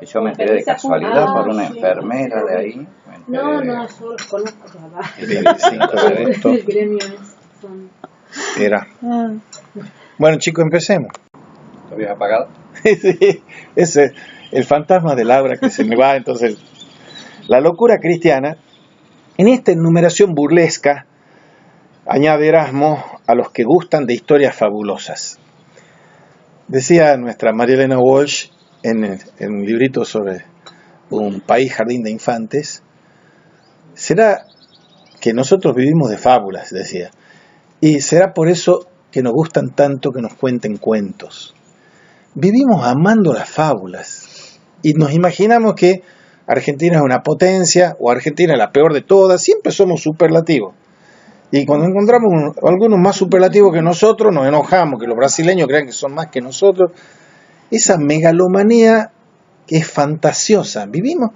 Y yo me enteré de casualidad por una enfermera de ahí. No, yo los conozco ya. El 25 de agosto. El gremio son... Era. Bueno, chicos, empecemos. ¿Lo habías apagado? Sí, ese es el fantasma de Laura que se me va. Entonces, la locura cristiana, en esta enumeración burlesca, añade Erasmo a los que gustan de historias fabulosas. Decía nuestra María Elena Walsh en un librito sobre un país jardín de infantes, será que nosotros vivimos de fábulas, decía, y será por eso que nos gustan tanto que nos cuenten cuentos. Vivimos amando las fábulas y nos imaginamos que Argentina es una potencia o Argentina es la peor de todas, siempre somos superlativos. Y cuando encontramos algunos más superlativos que nosotros, nos enojamos, que los brasileños crean que son más que nosotros. Esa megalomanía que es fantasiosa. Vivimos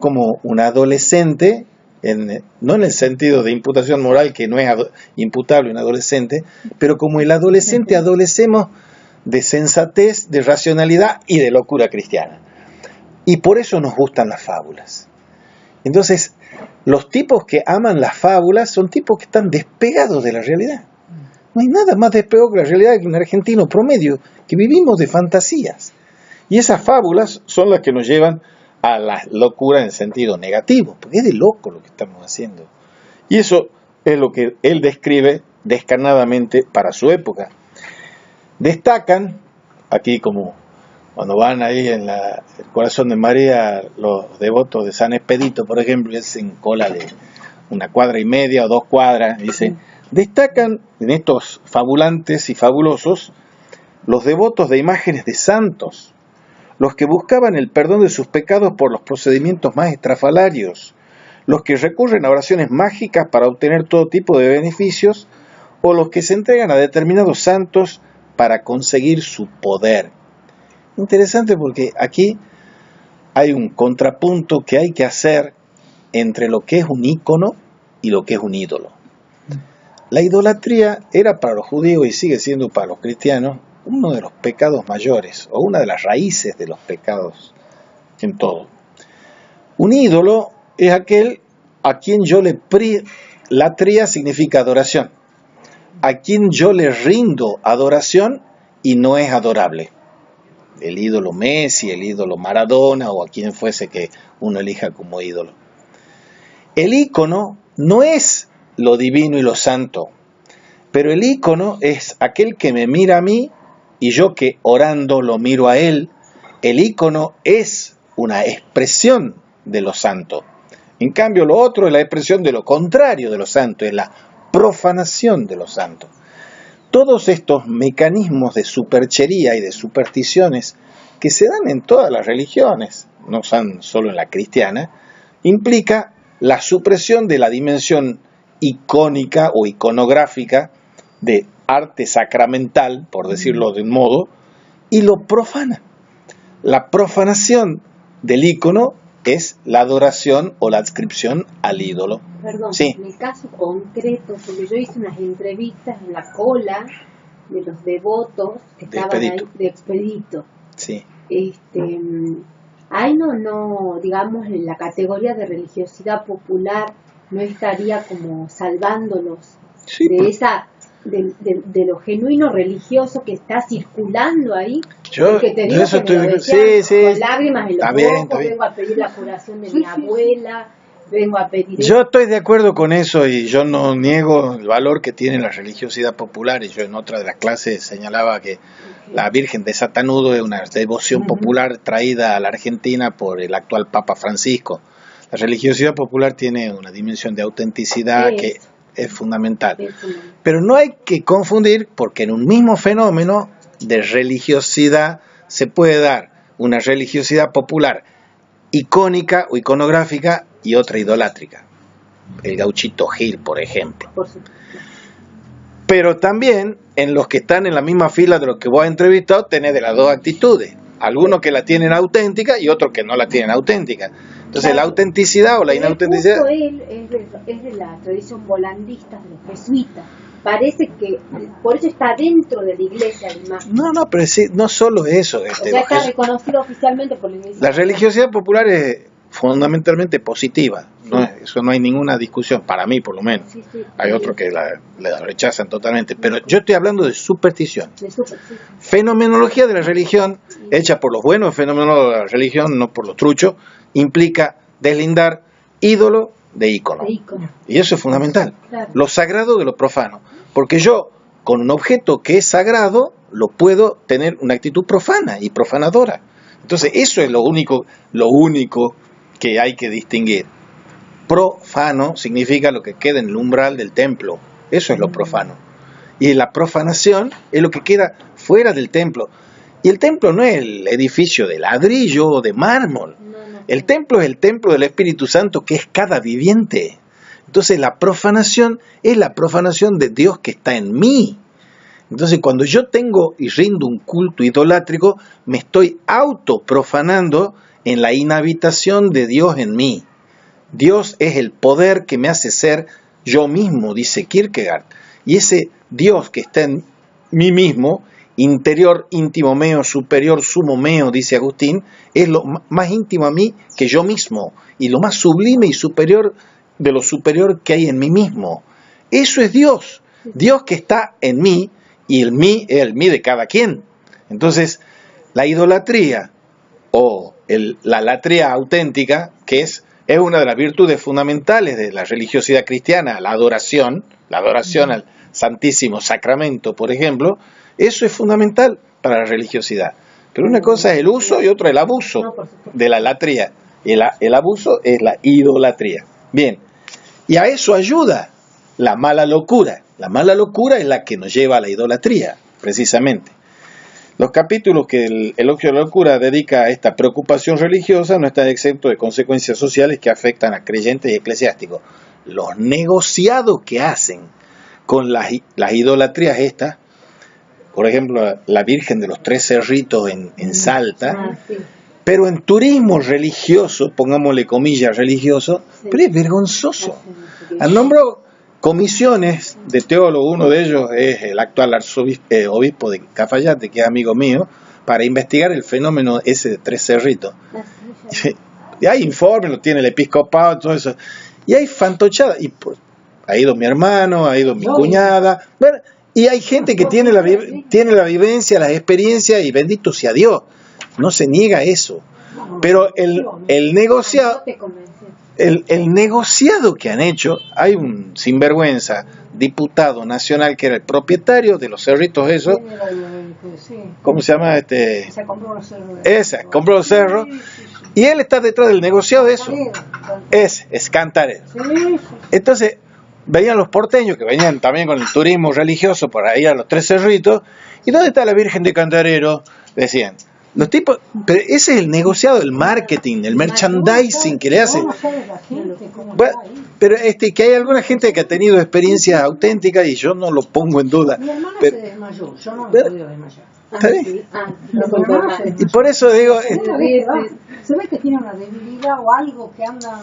como un adolescente, no en el sentido de imputación moral, que no es imputable un adolescente, pero como el adolescente adolecemos de sensatez, de racionalidad y de locura cristiana. Y por eso nos gustan las fábulas. Entonces, los tipos que aman las fábulas son tipos que están despegados de la realidad. No hay nada más despegado que la realidad que un argentino promedio, que vivimos de fantasías. Y esas fábulas son las que nos llevan a la locura en sentido negativo, porque es de loco lo que estamos haciendo. Y eso es lo que él describe descarnadamente para su época. Destacan, aquí como cuando van ahí en el corazón de María, los devotos de San Expedito, por ejemplo, y hacen cola de 1,5 cuadras o 2 cuadras, dice, destacan en estos fabulantes y fabulosos los devotos de imágenes de santos, los que buscaban el perdón de sus pecados por los procedimientos más estrafalarios, los que recurren a oraciones mágicas para obtener todo tipo de beneficios, o los que se entregan a determinados santos para conseguir su poder. Interesante porque aquí hay un contrapunto que hay que hacer entre lo que es un ícono y lo que es un ídolo. La idolatría era para los judíos y sigue siendo para los cristianos uno de los pecados mayores o una de las raíces de los pecados en todo. Un ídolo es aquel a quien yo latría significa adoración, a quien yo le rindo adoración y no es adorable. El ídolo Messi, el ídolo Maradona o a quien fuese que uno elija como ídolo. El ícono no es lo divino y lo santo, pero el ícono es aquel que me mira a mí y yo que orando lo miro a él. El ícono es una expresión de lo santo. En cambio, lo otro es la expresión de lo contrario de lo santo, es la profanación de lo santo. Todos estos mecanismos de superchería y de supersticiones que se dan en todas las religiones, no son solo en la cristiana, implica la supresión de la dimensión icónica o iconográfica de arte sacramental, por decirlo de un modo, y lo profana. La profanación del ícono es la adoración o la adscripción al ídolo. Perdón, sí. En el caso concreto, porque yo hice unas entrevistas en la cola de los devotos que estaban ahí, de Expedito. Sí. Ahí no, digamos, en la categoría de religiosidad popular no estaría como salvándolos de esa... De lo genuino religioso que está circulando ahí. Que te digo que me lo decían con lágrimas en los ojos, vengo a pedir la curación de mi abuela, vengo a pedir... Yo estoy de acuerdo con eso y yo no niego el valor que tiene la religiosidad popular, y yo en otra de las clases señalaba que la Virgen de Satanudo es una devoción popular traída a la Argentina por el actual Papa Francisco. La religiosidad popular tiene una dimensión de autenticidad que es fundamental. Pero no hay que confundir, porque en un mismo fenómeno de religiosidad se puede dar una religiosidad popular icónica o iconográfica y otra idolátrica. El gauchito Gil, por ejemplo. Pero también en los que están en la misma fila de los que vos has entrevistado tenés de las dos actitudes. Algunos que la tienen auténtica y otros que no la tienen auténtica. Entonces, la autenticidad o la inautenticidad... Él es de la tradición volandista de los jesuitas. parece que por eso está dentro de la iglesia además. No, pero sí, no solo eso. O sea, está reconocido oficialmente por la iglesia. La religiosidad popular es fundamentalmente positiva, eso no hay ninguna discusión, para mí por lo menos. Hay otros que la rechazan totalmente, pero yo estoy hablando de superstición. Fenomenología de la religión, hecha por los buenos fenomenólogos de la religión, no por los truchos, implica deslindar ídolo de ícono. Y eso es fundamental. Claro. Lo sagrado de lo profano. Porque yo, con un objeto que es sagrado, lo puedo tener una actitud profana y profanadora. Entonces, eso es lo único que hay que distinguir. Profano significa lo que queda en el umbral del templo. Eso es lo profano. Y la profanación es lo que queda fuera del templo. Y el templo no es el edificio de ladrillo o de mármol. El templo es el templo del Espíritu Santo, que es cada viviente. Entonces la profanación es la profanación de Dios que está en mí. Entonces cuando yo tengo y rindo un culto idolátrico, me estoy autoprofanando en la inhabitación de Dios en mí. Dios es el poder que me hace ser yo mismo, dice Kierkegaard. Y ese Dios que está en mí mismo, interior, íntimo meo, superior, sumo meo, dice Agustín, es lo más íntimo a mí que yo mismo, y lo más sublime y superior de lo superior que hay en mí mismo. Eso es Dios, Dios que está en mí, y el mí es el mí de cada quien. Entonces, la idolatría, o la latría auténtica, que es una de las virtudes fundamentales de la religiosidad cristiana, la adoración al Santísimo Sacramento, por ejemplo, eso es fundamental para la religiosidad. Pero una cosa es el uso y otra el abuso de la latría. El abuso es la idolatría. Bien, y a eso ayuda la mala locura. La mala locura es la que nos lleva a la idolatría, precisamente. Los capítulos que el Elogio de la Locura dedica a esta preocupación religiosa no están exentos de consecuencias sociales que afectan a creyentes y eclesiásticos. Los negociados que hacen con las idolatrías estas, por ejemplo, la Virgen de los Tres Cerritos en Salta, pero en turismo religioso, pongámosle comillas religioso, pero es vergonzoso. Han nombrado comisiones de teólogos, uno de ellos es el actual obispo de Cafayate, que es amigo mío, para investigar el fenómeno ese de Tres Cerritos. Y hay informes, lo tiene el episcopado, todo eso. Y hay fantochadas. Y ha ido mi hermano, ha ido mi cuñada. Bueno, y hay gente que tiene la vivencia, las experiencias, y bendito sea Dios. No se niega eso. Pero el negociado... El negociado que han hecho, hay un sinvergüenza diputado nacional que era el propietario de los cerritos esos, ¿cómo se llama? Compró los cerros, y él está detrás del negociado de eso. Es Cantarero. Entonces, venían los porteños que venían también con el turismo religioso por ahí a los Tres Cerritos, ¿y dónde está la Virgen de Cantarero? Decían. Los tipos, pero ese es el negociado, el marketing, el merchandising que le hacen. Bueno, pero que hay alguna gente que ha tenido experiencias auténticas y yo no lo pongo en duda. Mi hermana se desmayó, yo no he podido desmayar. ¿Está bien? Y por eso digo... Se ve que tiene una debilidad o algo que anda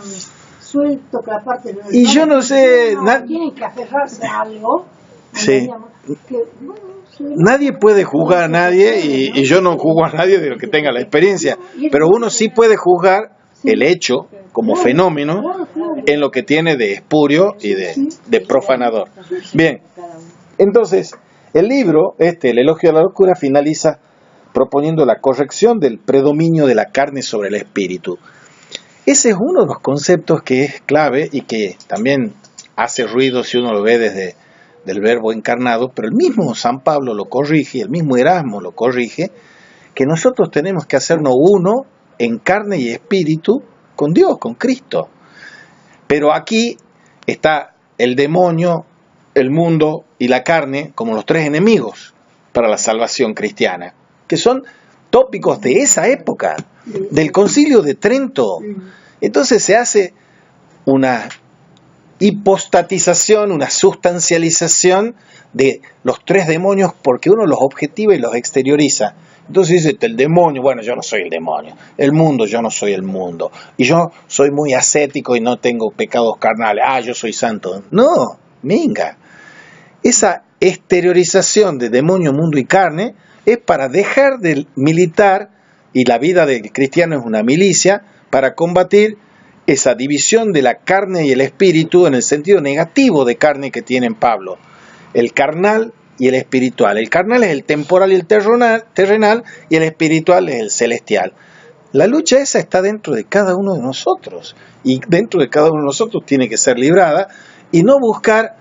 suelto, que aparte... Y yo no sé... Tienen que aferrarse a algo. Sí. Nadie puede juzgar a nadie y yo no juzgo a nadie de lo que tenga la experiencia, pero uno sí puede juzgar el hecho como fenómeno en lo que tiene de espurio y de profanador. Bien, entonces el libro, el Elogio de la Locura, finaliza proponiendo la corrección del predominio de la carne sobre el espíritu. Ese es uno de los conceptos que es clave y que también hace ruido si uno lo ve desde del Verbo encarnado, pero el mismo San Pablo lo corrige, el mismo Erasmo lo corrige, que nosotros tenemos que hacernos uno en carne y espíritu con Dios, con Cristo. Pero aquí está el demonio, el mundo y la carne como los tres enemigos para la salvación cristiana, que son tópicos de esa época, del Concilio de Trento. Entonces se hace una hipostatización, una sustancialización de los tres demonios porque uno los objetiva y los exterioriza. Entonces dice el demonio, bueno, yo no soy el demonio, el mundo, yo no soy el mundo, y yo soy muy ascético y no tengo pecados carnales, yo soy santo. No, venga. esa exteriorización de demonio, mundo y carne es para dejar de militar, y la vida del cristiano es una milicia, para combatir esa división de la carne y el espíritu en el sentido negativo de carne que tiene Pablo. El carnal y el espiritual. El carnal es el temporal y el terrenal, y el espiritual es el celestial. La lucha esa está dentro de cada uno de nosotros, y dentro de cada uno de nosotros tiene que ser librada, y no buscar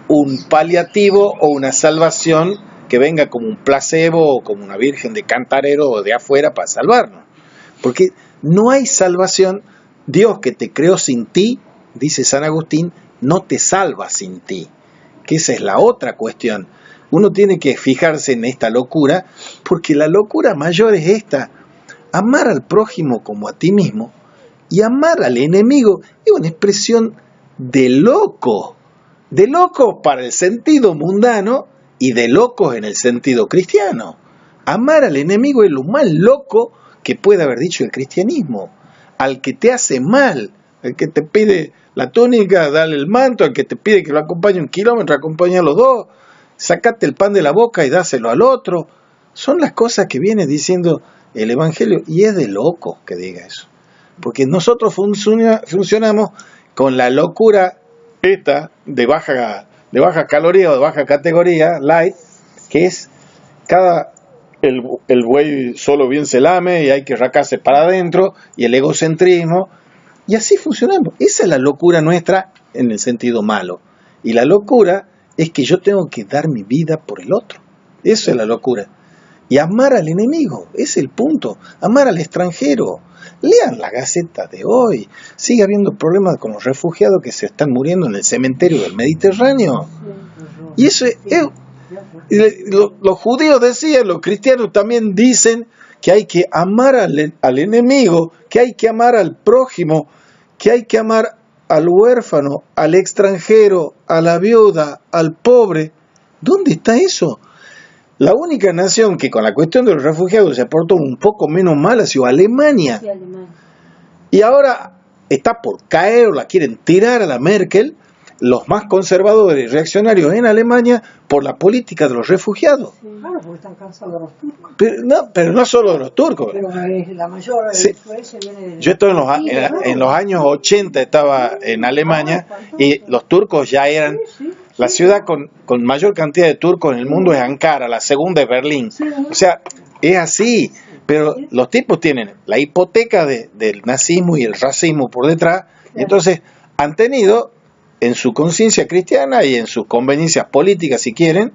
un paliativo o una salvación que venga como un placebo o como una virgen de cantarero o de afuera para salvarnos. Porque no hay salvación. Dios que te creó sin ti, dice San Agustín, no te salva sin ti. Que esa es la otra cuestión. Uno tiene que fijarse en esta locura, porque la locura mayor es esta: amar al prójimo como a ti mismo, y amar al enemigo es una expresión de loco para el sentido mundano y de locos en el sentido cristiano. Amar al enemigo es lo más loco que puede haber dicho el cristianismo. Al que te hace mal, al que te pide la túnica, dale el manto, al que te pide que lo acompañe 1 kilómetro, acompaña a los 2, sacate el pan de la boca y dáselo al otro. Son las cosas que viene diciendo el Evangelio, y es de loco que diga eso. Porque nosotros funcionamos con la locura esta de baja caloría o de baja categoría, light, que es el buey solo bien se lame y hay que racarse para adentro, y el egocentrismo, y así funcionamos. Esa es la locura nuestra en el sentido malo, y la locura es que yo tengo que dar mi vida por el otro. Eso es la locura. Y amar al enemigo, es el punto. Amar al extranjero. Lean la Gaceta de hoy. Sigue habiendo problemas con los refugiados que se están muriendo en el cementerio del Mediterráneo. Y eso es, los judíos decían, los cristianos también dicen que hay que amar al enemigo, que hay que amar al prójimo, que hay que amar al huérfano, al extranjero, a la viuda, al pobre. ¿Dónde está eso? La única nación que con la cuestión de los refugiados se portó un poco menos mal ha sido Alemania. Sí, Alemania. Y ahora está por caer, o la quieren tirar a la Merkel, los más conservadores y reaccionarios en Alemania, por la política de los refugiados. Claro, porque están cansados de los turcos. Pero no solo de los turcos. Pero la mayor Sí. influencia viene de... Yo estoy en los años 80 estaba en Alemania, y los turcos ya eran... La ciudad con mayor cantidad de turcos en el mundo es Ankara, la segunda es Berlín. O sea, es así. Pero los tipos tienen la hipoteca del nazismo y el racismo por detrás. Y entonces han tenido, en su conciencia cristiana y en sus conveniencias políticas, si quieren,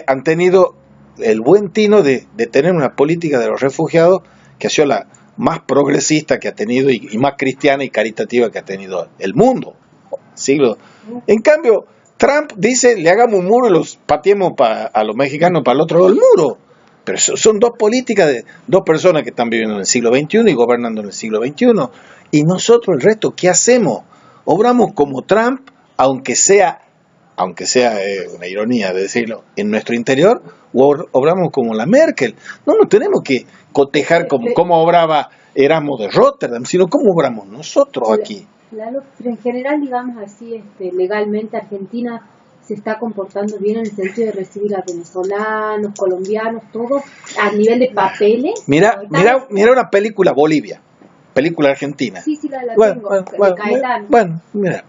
han tenido el buen tino de tener una política de los refugiados que ha sido la más progresista que ha tenido, y más cristiana y caritativa que ha tenido el mundo. En cambio, Trump dice, le hagamos un muro y los pateemos a los mexicanos para el otro lado del muro. Pero son dos políticas de dos personas que están viviendo en el siglo XXI y gobernando en el siglo XXI. Y nosotros, el resto, ¿qué hacemos? Obramos como Trump, aunque sea una ironía de decirlo, en nuestro interior, o obramos como la Merkel. No nos tenemos que cotejar como obraba Erasmo de Rotterdam, sino cómo obramos nosotros aquí. Claro, pero en general, digamos así, legalmente Argentina se está comportando bien en el sentido de recibir a venezolanos, colombianos, todos a nivel de papeles. Mira una película Bolivia, película argentina. Sí, la tengo, de Caetano. Bueno, mira,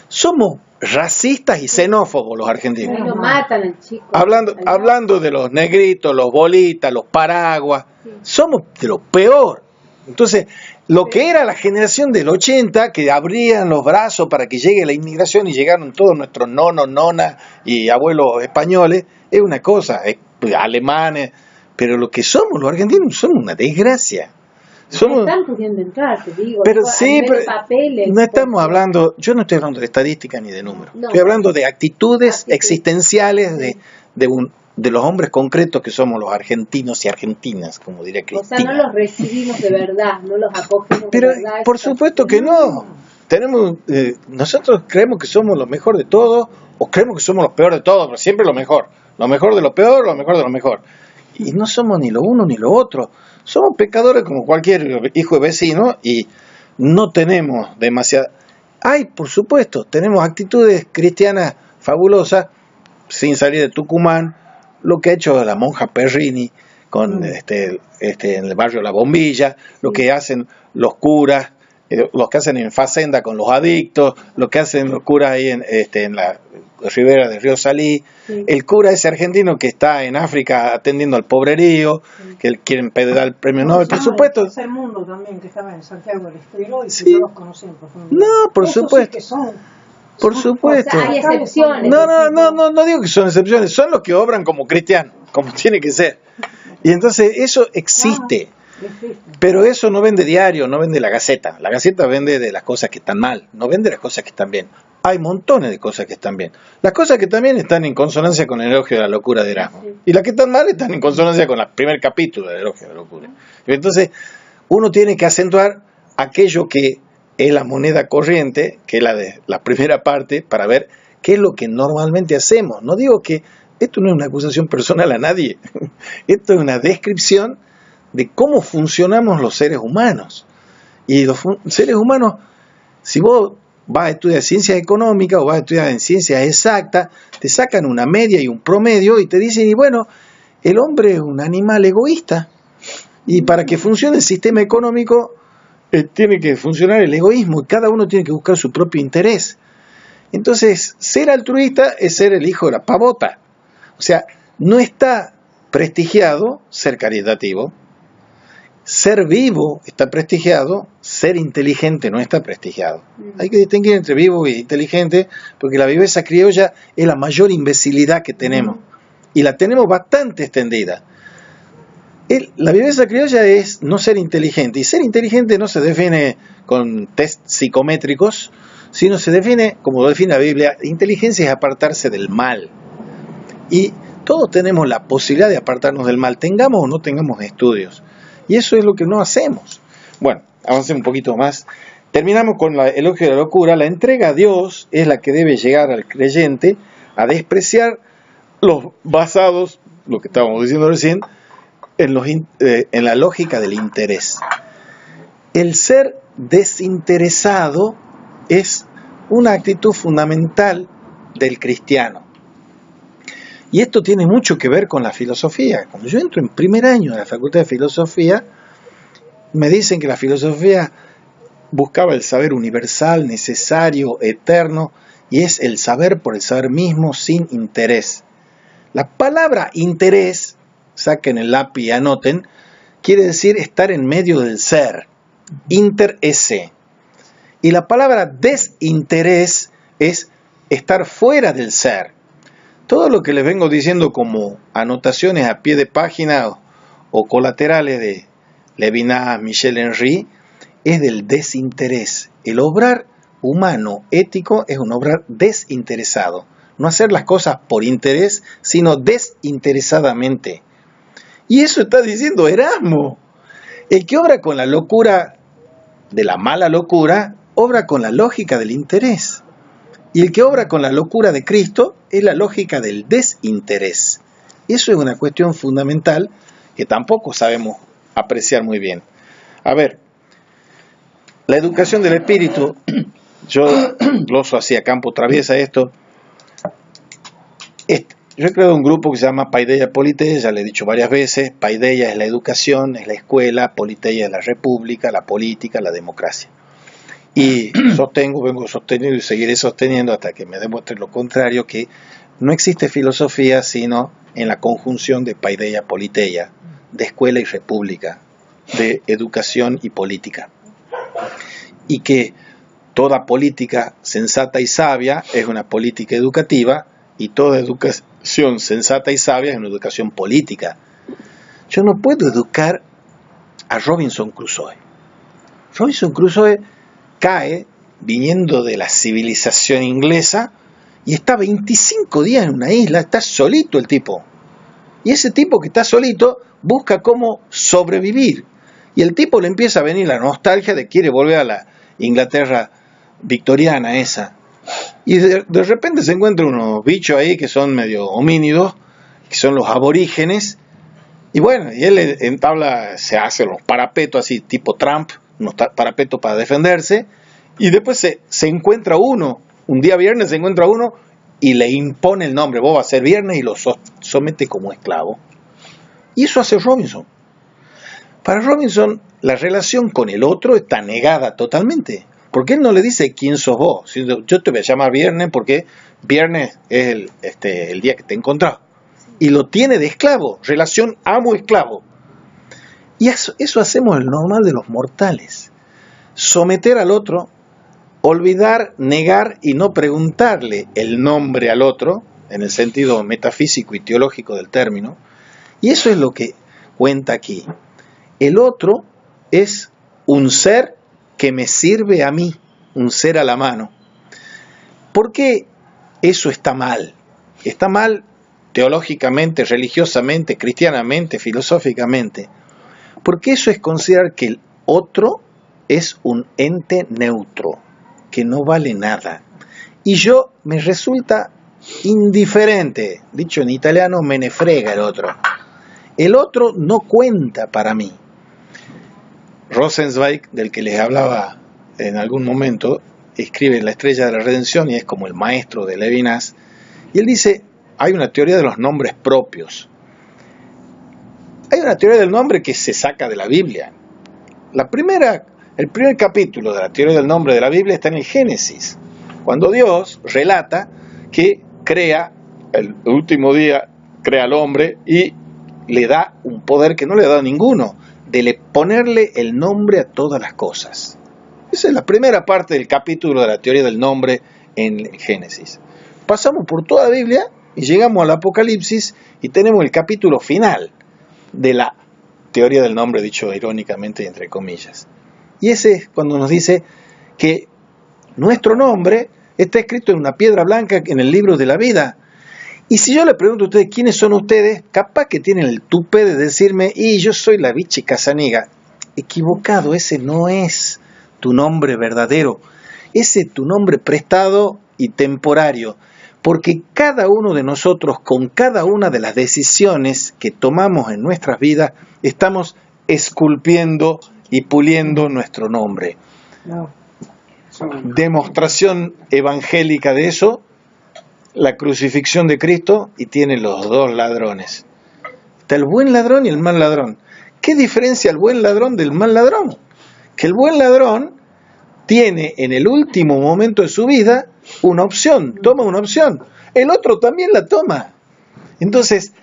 somos racistas y xenófobos los argentinos. Y nos matan al chico. Hablando de los negritos, los bolitas, los paraguas, somos de lo peor. Entonces, lo que era la generación del 80, que abrían los brazos para que llegue la inmigración y llegaron todos nuestros nonos, nonas y abuelos españoles, es una cosa, alemanes, pero lo que somos los argentinos somos una desgracia. Están pudiendo entrar, te digo. Pero sí, pero papeles, no estamos hablando, yo no estoy hablando de estadística ni de números, estoy hablando de actitudes existenciales de los hombres concretos que somos los argentinos y argentinas, como diría Cristina. O sea, no los recibimos de verdad, no los acogemos pero, de verdad. por supuesto que no. Nosotros creemos que somos lo mejor de todo, o creemos que somos lo peor de todo, pero siempre lo mejor de lo peor, lo mejor de lo mejor. Y no somos ni lo uno ni lo otro. Somos pecadores como cualquier hijo de vecino, y no tenemos demasiada... Por supuesto, tenemos actitudes cristianas fabulosa, sin salir de Tucumán, lo que ha hecho la monja Perrini con en el barrio La Bombilla, lo que hacen los curas, los que hacen en Facenda con los adictos, lo que hacen los curas ahí en la ribera del río Salí, el cura ese argentino que está en África atendiendo al pobrerío, que quieren pedir el premio Nobel, por supuesto. El tercer mundo también, que estaba en Santiago del Estero y que no los conocían profundamente. No, por supuesto. Sí que son, por supuesto. O sea, hay excepciones. No digo que son excepciones, son los que obran como cristianos, como tiene que ser. Y entonces eso existe. Pero eso no vende diario, no vende la Gaceta. La Gaceta vende de las cosas que están mal, no vende las cosas que están bien. Hay montones de cosas que están bien. Las cosas que también están en consonancia con el elogio de la locura de Erasmo. Y las que están mal están en consonancia con el primer capítulo del elogio de la locura. Y entonces uno tiene que acentuar aquello que es la moneda corriente, que es la de la primera parte, para ver qué es lo que normalmente hacemos. No digo que esto no es una acusación personal a nadie. Esto es una descripción de cómo funcionamos los seres humanos. Y los seres humanos, si vos vas a estudiar ciencias económicas o vas a estudiar en ciencias exactas, te sacan una media y un promedio y te dicen, y bueno, el hombre es un animal egoísta. Y para que funcione el sistema económico, tiene que funcionar el egoísmo y cada uno tiene que buscar su propio interés. Entonces, ser altruista es ser el hijo de la pavota. O sea, no está prestigiado ser caritativo. Ser vivo está prestigiado, ser inteligente no está prestigiado. Hay que distinguir entre vivo e inteligente, porque la viveza criolla es la mayor imbecilidad que tenemos, y la tenemos bastante extendida. La viveza criolla es no ser inteligente, y ser inteligente no se define con test psicométricos, sino se define, como lo define la Biblia, inteligencia es apartarse del mal. Y todos tenemos la posibilidad de apartarnos del mal, tengamos o no tengamos estudios. Y eso es lo que no hacemos. Bueno, avancemos un poquito más. Terminamos con el elogio de la locura. La entrega a Dios es la que debe llegar al creyente a despreciar los basados, lo que estábamos diciendo recién, en la lógica del interés. El ser desinteresado es una actitud fundamental del cristiano. Y esto tiene mucho que ver con la filosofía. Cuando yo entro en primer año de la Facultad de Filosofía, me dicen que la filosofía buscaba el saber universal, necesario, eterno, y es el saber por el saber mismo sin interés. La palabra interés, saquen el lápiz y anoten, quiere decir estar en medio del ser, interese. Y la palabra desinterés es estar fuera del ser. Todo lo que les vengo diciendo como anotaciones a pie de página o colaterales de Levinas, Michel Henry, es del desinterés. El obrar humano, ético, es un obrar desinteresado. No hacer las cosas por interés, sino desinteresadamente. Y eso está diciendo Erasmo. El que obra con la locura de la mala locura, obra con la lógica del interés. Y el que obra con la locura de Cristo es la lógica del desinterés. Eso es una cuestión fundamental que tampoco sabemos apreciar muy bien. A ver, la educación del espíritu, yo lo uso así a campo traviesa esto. Yo he creado un grupo que se llama Paideia Politeia, ya le he dicho varias veces. Paideia es la educación, es la escuela, Politeia es la república, la política, la democracia. Y vengo sosteniendo y seguiré sosteniendo hasta que me demuestre lo contrario, que no existe filosofía sino en la conjunción de Paideia Politeia, de escuela y república, de educación y política. Y que toda política sensata y sabia es una política educativa, y toda educación sensata y sabia es una educación política. Yo no puedo educar a Robinson Crusoe. Robinson Crusoe cae viniendo de la civilización inglesa y está 25 días en una isla, está solito el tipo. Y ese tipo que está solito busca cómo sobrevivir. Y el tipo le empieza a venir la nostalgia de quiere volver a la Inglaterra victoriana esa. Y de repente se encuentra unos bichos ahí que son medio homínidos, que son los aborígenes. Y bueno, y él entabla, se hace los parapetos así tipo Trump, unos parapetos para defenderse, y después se encuentra uno, un día viernes se encuentra uno y le impone el nombre, vos vas a ser viernes, y lo somete como esclavo. Y eso hace Robinson. Para Robinson, la relación con el otro está negada totalmente, porque él no le dice quién sos vos. Yo te voy a llamar viernes porque viernes es el día que te he encontrado. Y lo tiene de esclavo, relación amo-esclavo. Y eso hacemos el normal de los mortales. Someter al otro, olvidar, negar y no preguntarle el nombre al otro, en el sentido metafísico y teológico del término. Y eso es lo que cuenta aquí. El otro es un ser que me sirve a mí, un ser a la mano. ¿Por qué eso está mal? Está mal teológicamente, religiosamente, cristianamente, filosóficamente. Porque eso es considerar que el otro es un ente neutro, que no vale nada. Y yo me resulta indiferente, dicho en italiano, me ne frega el otro. El otro no cuenta para mí. Rosenzweig, del que les hablaba en algún momento, escribe La Estrella de la Redención y es como el maestro de Levinas. Y él dice, hay una teoría de los nombres propios. Hay una teoría del nombre que se saca de la Biblia. El primer capítulo de la teoría del nombre de la Biblia está en el Génesis, cuando Dios relata que crea, el último día crea al hombre y le da un poder que no le ha dado a ninguno, de ponerle el nombre a todas las cosas. Esa es la primera parte del capítulo de la teoría del nombre en el Génesis. Pasamos por toda la Biblia y llegamos al Apocalipsis y tenemos el capítulo final de la teoría del nombre, dicho irónicamente entre comillas. Y ese es cuando nos dice que nuestro nombre está escrito en una piedra blanca en el libro de la vida. Y si yo le pregunto a ustedes quiénes son ustedes, capaz que tienen el tupé de decirme, y yo soy la Vichy Casaniga. Equivocado, ese no es tu nombre verdadero. Ese es tu nombre prestado y temporario. Porque cada uno de nosotros, con cada una de las decisiones que tomamos en nuestras vidas, estamos esculpiendo y puliendo nuestro nombre. Demostración evangélica de eso, la crucifixión de Cristo, y tiene los dos ladrones. Está el buen ladrón y el mal ladrón. ¿Qué diferencia el buen ladrón del mal ladrón? Que el buen ladrón tiene en el último momento de su vida una opción, toma una opción. El otro también la toma. Entonces,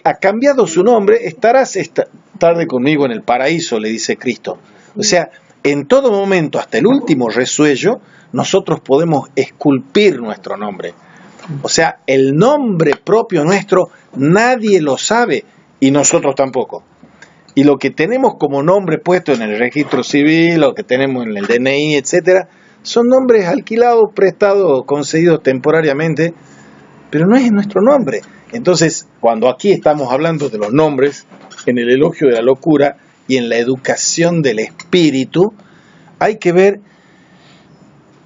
ha cambiado su nombre, estarás esta tarde conmigo en el paraíso, le dice Cristo. O sea, en todo momento, hasta el último resuello, nosotros podemos esculpir nuestro nombre. O sea, el nombre propio nuestro, nadie lo sabe y nosotros tampoco. Y lo que tenemos como nombre puesto en el registro civil, lo que tenemos en el DNI, etcétera, son nombres alquilados, prestados, concedidos temporariamente, pero no es nuestro nombre. Entonces, cuando aquí estamos hablando de los nombres, en el elogio de la locura y en la educación del espíritu, hay que ver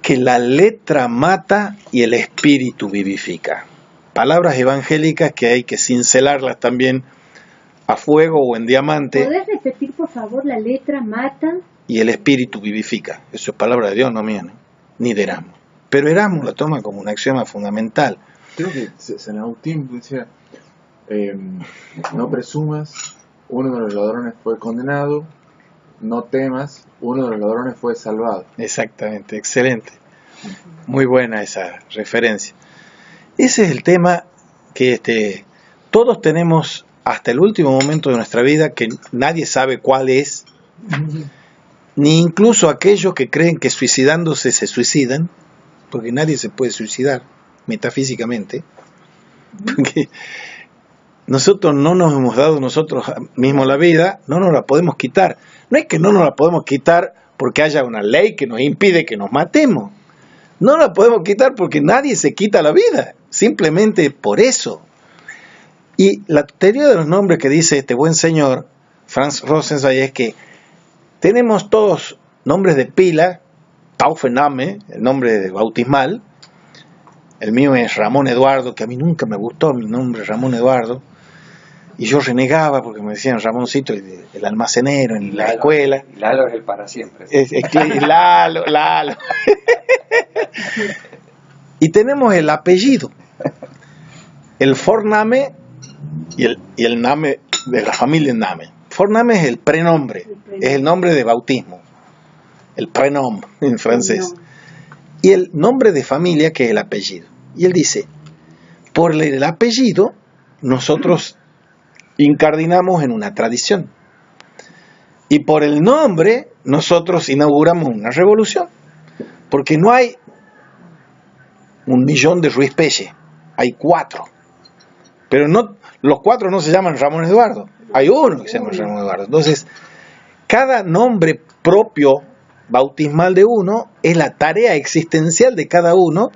que la letra mata y el espíritu vivifica. Palabras evangélicas que hay que cincelarlas también a fuego o en diamante. ¿Podés repetir, por favor, la letra mata? Y el espíritu vivifica. Eso es palabra de Dios, no mía, ¿no? Ni de Erasmo. Pero Erasmo la toma como un axioma fundamental. Creo que San Agustín decía, no presumas, uno de los ladrones fue condenado, no temas, uno de los ladrones fue salvado. Exactamente, excelente. Muy buena esa referencia. Ese es el tema que todos tenemos hasta el último momento de nuestra vida, que nadie sabe cuál es, ni incluso aquellos que creen que suicidándose se suicidan, porque nadie se puede suicidar metafísicamente, porque nosotros no nos hemos dado nosotros mismos la vida, no nos la podemos quitar. No es que no nos la podemos quitar porque haya una ley que nos impide que nos matemos. No la podemos quitar porque nadie se quita la vida, simplemente por eso. Y la teoría de los nombres que dice este buen señor, Franz Rosenzweig, es que tenemos todos nombres de pila, Taufenname, el nombre bautismal. El mío es Ramón Eduardo, que a mí nunca me gustó mi nombre, Ramón Eduardo. Y yo renegaba porque me decían Ramoncito, el almacenero en la escuela. Lalo es el para siempre. Es que Lalo. Y tenemos el apellido, el forname y el name de la familia Name. Forname es el prenombre, es el nombre de bautismo, el prenom en francés. Y el nombre de familia, que es el apellido. Y él dice, por el apellido nosotros incardinamos en una tradición. Y por el nombre nosotros inauguramos una revolución. Porque no hay 1.000.000 de Ruiz Pelle, hay 4. Pero no, los 4 no se llaman Ramón Eduardo, hay uno que se llama Ramón Eduardo. Entonces, cada nombre propio bautismal de uno es la tarea existencial de cada uno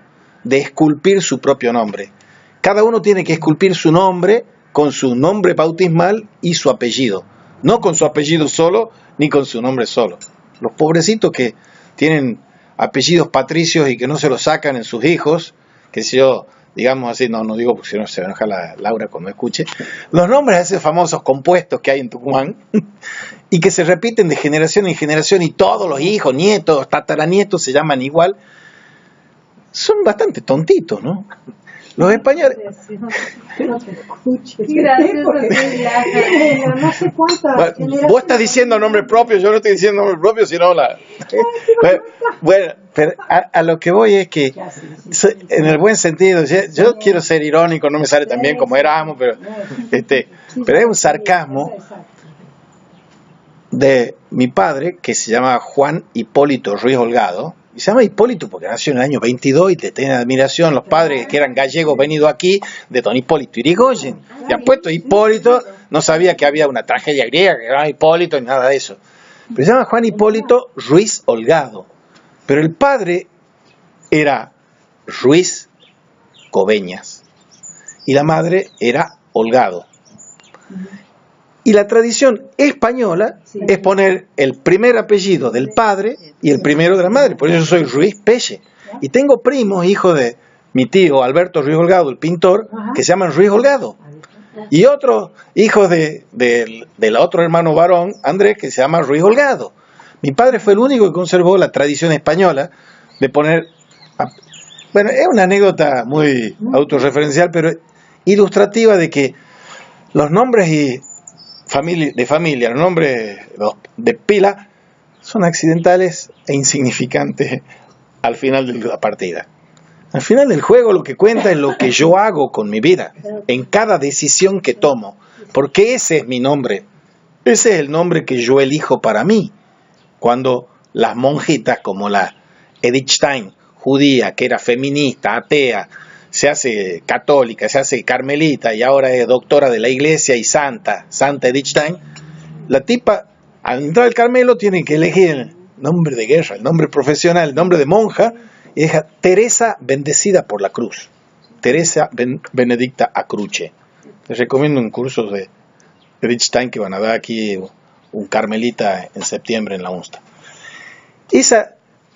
de esculpir su propio nombre. Cada uno tiene que esculpir su nombre con su nombre bautismal y su apellido. No con su apellido solo, ni con su nombre solo. Los pobrecitos que tienen apellidos patricios y que no se los sacan en sus hijos, que si yo, digamos así, no digo porque si no se va a enojar la Laura cuando escuche, los nombres de esos famosos compuestos que hay en Tucumán y que se repiten de generación en generación y todos los hijos, nietos, tataranietos se llaman igual, son bastante tontitos, ¿no? Los españoles... No te escuches. Gracias, Porque no sé cuántas Vos estás diciendo nombre propio, yo no estoy diciendo nombre propio, sino la... Bueno, pero a lo que voy es que, en el buen sentido, yo quiero ser irónico, no me sale tan bien como éramos, pero es un sarcasmo de mi padre, que se llama Juan Hipólito Ruiz Holgado. Y se llama Hipólito porque nació en el año 22 y te tienen admiración los padres que eran gallegos venidos aquí de don Hipólito Yrigoyen. Y han puesto Hipólito, no sabía que había una tragedia griega que era Hipólito ni nada de eso. Pero se llama Juan Hipólito Ruiz Holgado. Pero el padre era Ruiz Cobeñas y la madre era Holgado. Y la tradición española es poner el primer apellido del padre y el primero de la madre. Por eso soy Ruiz Pelle. Y tengo primos, hijos de mi tío Alberto Ruiz Holgado, el pintor, que se llaman Ruiz Holgado. Y otros hijos del otro hermano varón, Andrés, que se llama Ruiz Holgado. Mi padre fue el único que conservó la tradición española de poner... Bueno, es una anécdota muy autorreferencial, pero ilustrativa de que los nombres de familia, los nombres de pila, son accidentales e insignificantes al final de la partida. Al final del juego lo que cuenta es lo que yo hago con mi vida, en cada decisión que tomo, porque ese es mi nombre, ese es el nombre que yo elijo para mí. Cuando las monjitas como la Edith Stein, judía, que era feminista, atea, se hace católica, se hace carmelita y ahora es doctora de la iglesia y Santa Edith Stein, la tipa al entrar al Carmelo tiene que elegir el nombre de guerra, el nombre profesional, el nombre de monja, y deja Teresa bendecida por la cruz, Teresa Benedicta a Cruce. Les recomiendo un curso de Edith Stein que van a dar aquí un carmelita en septiembre en la UNSTA. Ese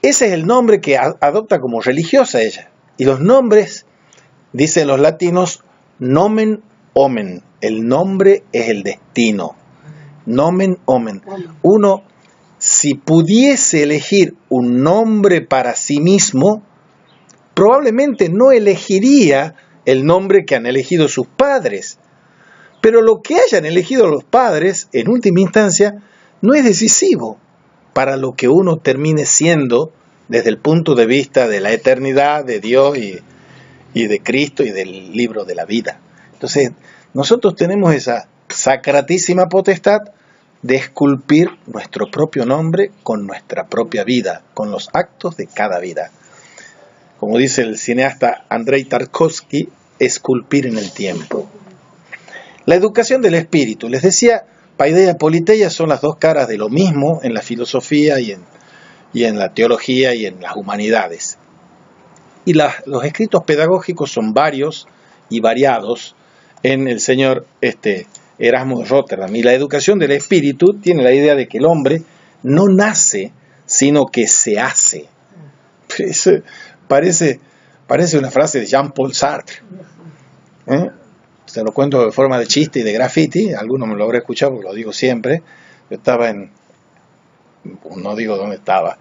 es el nombre que adopta como religiosa ella. Y los nombres, dicen los latinos, nomen omen. El nombre es el destino. Nomen omen. Uno, si pudiese elegir un nombre para sí mismo, probablemente no elegiría el nombre que han elegido sus padres. Pero lo que hayan elegido los padres, en última instancia, no es decisivo para lo que uno termine siendo desde el punto de vista de la eternidad, de Dios y de Cristo y del libro de la vida. Entonces, nosotros tenemos esa sacratísima potestad de esculpir nuestro propio nombre con nuestra propia vida, con los actos de cada vida. Como dice el cineasta Andrei Tarkovsky, esculpir en el tiempo. La educación del espíritu, les decía, paideia y politeia son las dos caras de lo mismo en la filosofía y en la teología y en las humanidades. Y los escritos pedagógicos son varios y variados en el señor Erasmo de Rotterdam. Y la educación del espíritu tiene la idea de que el hombre no nace, sino que se hace. Parece una frase de Jean-Paul Sartre. Se lo cuento de forma de chiste y de graffiti, algunos me lo habrán escuchado porque lo digo siempre. Yo estaba no digo dónde estaba,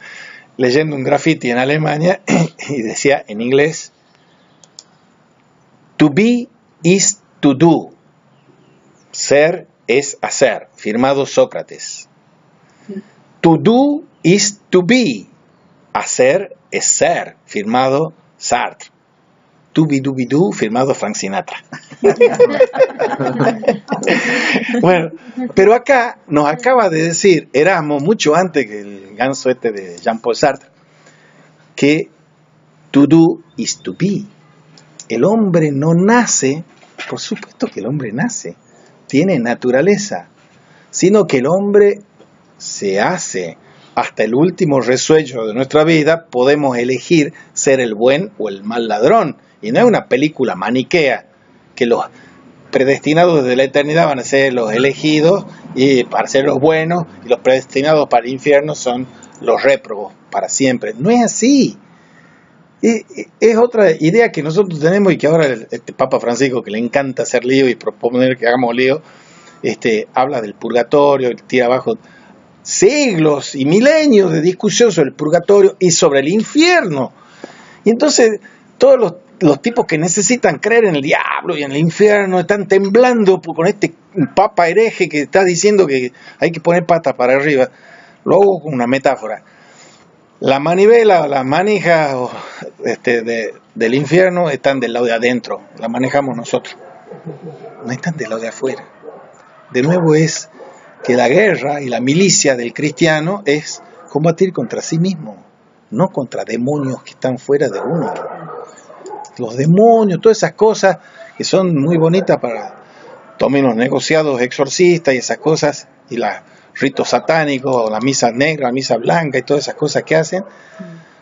leyendo un graffiti en Alemania y decía en inglés, To be is to do. Ser es hacer, firmado Sócrates. To do is to be. Hacer es ser, firmado Sartre. To be do be do, firmado Frank Sinatra. Bueno, pero acá nos acaba de decir Erasmo, mucho antes que el ganso este de Jean-Paul Sartre, que to do is to be. El hombre no nace, por supuesto que el hombre nace, tiene naturaleza, sino que el hombre se hace. Hasta el último resuello de nuestra vida podemos elegir ser el buen o el mal ladrón. Y no es una película maniquea que los predestinados desde la eternidad van a ser los elegidos y para ser los buenos, y los predestinados para el infierno son los réprobos para siempre. No es así. Es otra idea que nosotros tenemos y que ahora este Papa Francisco, que le encanta hacer lío y proponer que hagamos lío, habla del purgatorio, tira abajo siglos y milenios de discusión sobre el purgatorio y sobre el infierno. Y entonces todos los tipos que necesitan creer en el diablo y en el infierno están temblando con este papa hereje que está diciendo que hay que poner patas para arriba. Lo hago con una metáfora. La manivela, las manijas del infierno están del lado de adentro, la manejamos nosotros, no están del lado de afuera. De nuevo es que la guerra y la milicia del cristiano es combatir contra sí mismo, no contra demonios que están fuera de uno. Los demonios, todas esas cosas que son muy bonitas para tomen los negociados exorcistas y esas cosas, y los ritos satánicos, o la misa negra, la misa blanca y todas esas cosas que hacen,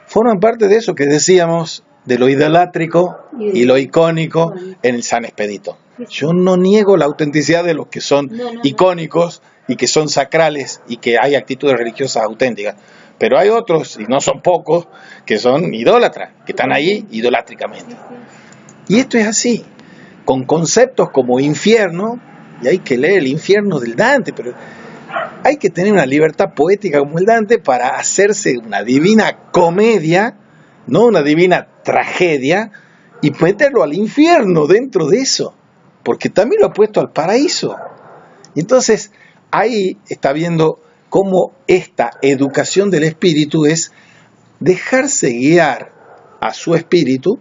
forman parte de eso que decíamos, de lo idolátrico y lo icónico en el San Expedito. Yo no niego la autenticidad de los que son icónicos y que son sacrales y que hay actitudes religiosas auténticas. Pero hay otros, y no son pocos, que son idólatras, que están ahí idolátricamente. Y esto es así, con conceptos como infierno, y hay que leer el infierno del Dante, pero hay que tener una libertad poética como el Dante para hacerse una divina comedia, no una divina tragedia, y meterlo al infierno dentro de eso, porque también lo ha puesto al paraíso. Y entonces, ahí está viendo cómo esta educación del espíritu es dejarse guiar a su espíritu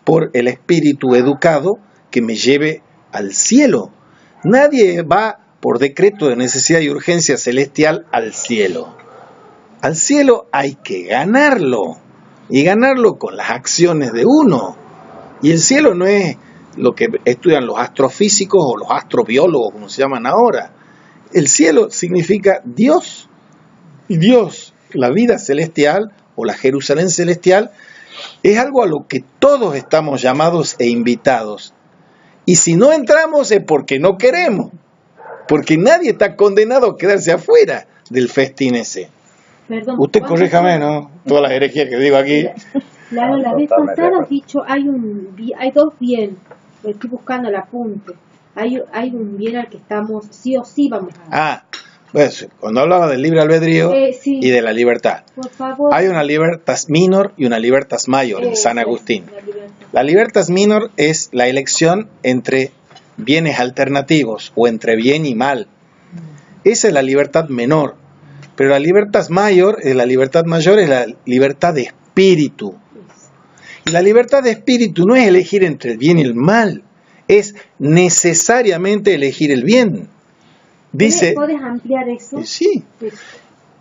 por el espíritu educado que me lleve al cielo. Nadie va por decreto de necesidad y urgencia celestial al cielo. Al cielo hay que ganarlo, y ganarlo con las acciones de uno. Y el cielo no es lo que estudian los astrofísicos o los astrobiólogos, como se llaman ahora. El cielo significa Dios. Y Dios, la vida celestial o la Jerusalén celestial, es algo a lo que todos estamos llamados e invitados. Y si no entramos es porque no queremos. Porque nadie está condenado a quedarse afuera del festín ese. Perdón, usted corríjame, ¿no? Todas las herejías que digo aquí. La vez pasada has dicho, hay dos bien, estoy buscando el apunte, hay un bien al que estamos, sí o sí vamos a... Pues, cuando hablaba del libre albedrío sí. Y de la libertad, por favor. Hay una libertas minor y una libertas mayor en San Agustín. La libertas minor es la elección entre bienes alternativos o entre bien y mal. Esa es la libertad menor. Pero la libertad mayor es la libertad de espíritu. Y la libertad de espíritu no es elegir entre el bien y el mal, es necesariamente elegir el bien. Dice, ¿puedes ampliar eso? Sí.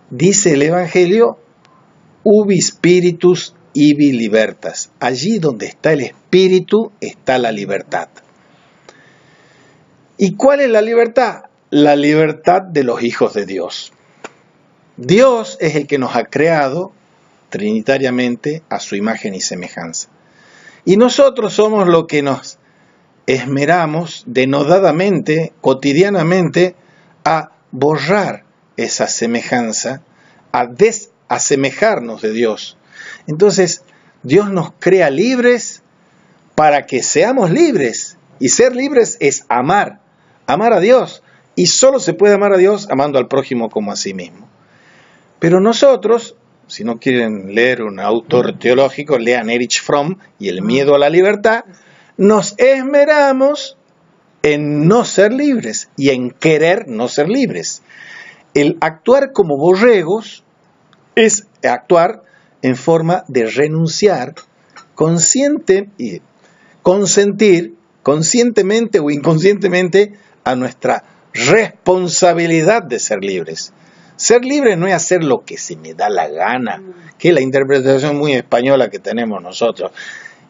Dice el Evangelio, ubi spiritus ibi libertas. Allí donde está el espíritu está la libertad. ¿Y cuál es la libertad? La libertad de los hijos de Dios. Dios es el que nos ha creado trinitariamente a su imagen y semejanza. Y nosotros somos los que nos esmeramos denodadamente, cotidianamente, a borrar esa semejanza, a desasemejarnos de Dios. Entonces, Dios nos crea libres para que seamos libres. Y ser libres es amar a Dios. Y solo se puede amar a Dios amando al prójimo como a sí mismo. Pero nosotros, si no quieren leer un autor teológico, lean Erich Fromm y El miedo a la libertad, nos esmeramos en no ser libres y en querer no ser libres. El actuar como borregos es actuar en forma de renunciar consciente y consentir conscientemente o inconscientemente a nuestra responsabilidad de ser libres. Ser libre no es hacer lo que se me da la gana, que es la interpretación muy española que tenemos nosotros.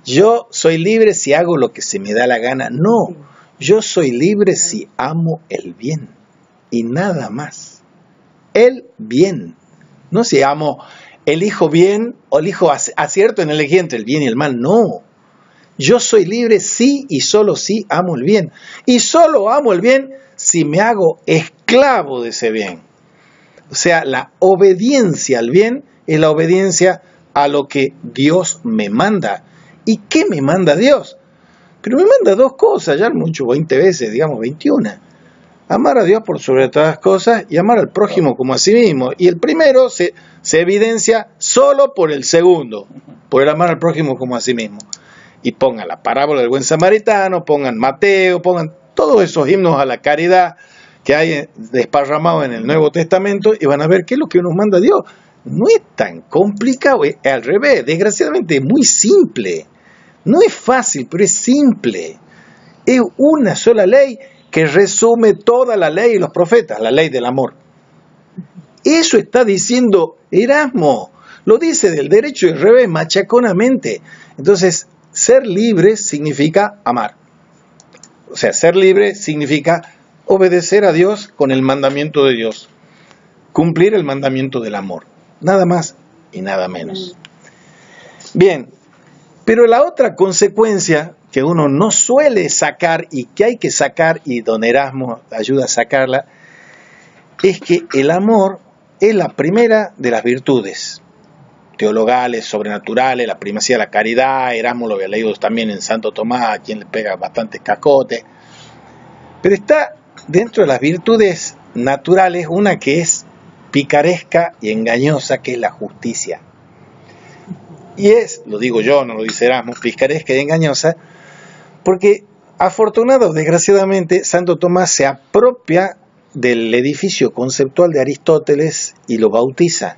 Yo soy libre si hago lo que se me da la gana. No, yo soy libre si amo el bien y nada más. El bien. No si elijo bien o elijo acierto en elegir entre el bien y el mal. No. Yo soy libre sí y solo si amo el bien. Y solo amo el bien si me hago esclavo de ese bien. O sea, la obediencia al bien es la obediencia a lo que Dios me manda. ¿Y qué me manda Dios? Pero me manda dos cosas, ya mucho, 20 veces, digamos 21. Amar a Dios por sobre todas las cosas y amar al prójimo como a sí mismo. Y el primero se evidencia solo por el segundo, por el amar al prójimo como a sí mismo. Y pongan la parábola del buen samaritano, pongan Mateo, pongan todos esos himnos a la caridad que hay desparramados en el Nuevo Testamento y van a ver qué es lo que nos manda Dios. No es tan complicado, es al revés, desgraciadamente es muy simple. No es fácil, pero es simple. Es una sola ley que resume toda la ley y los profetas, la ley del amor. Eso está diciendo Erasmo, lo dice del derecho y al revés, machaconamente. Entonces, ser libre significa amar. O sea, ser libre significa obedecer a Dios con el mandamiento de Dios. Cumplir el mandamiento del amor. Nada más y nada menos. Bien, pero la otra consecuencia que uno no suele sacar y que hay que sacar, y don Erasmo ayuda a sacarla, es que el amor es la primera de las virtudes teologales, sobrenaturales, la primacía de la caridad. Erasmo lo había leído también en Santo Tomás, a quien le pega bastante cascote. Pero está dentro de las virtudes naturales una que es picaresca y engañosa, que es la justicia. Y es, lo digo yo, no lo dice Erasmo, picaresca y engañosa, porque afortunado o desgraciadamente Santo Tomás se apropia del edificio conceptual de Aristóteles y lo bautiza.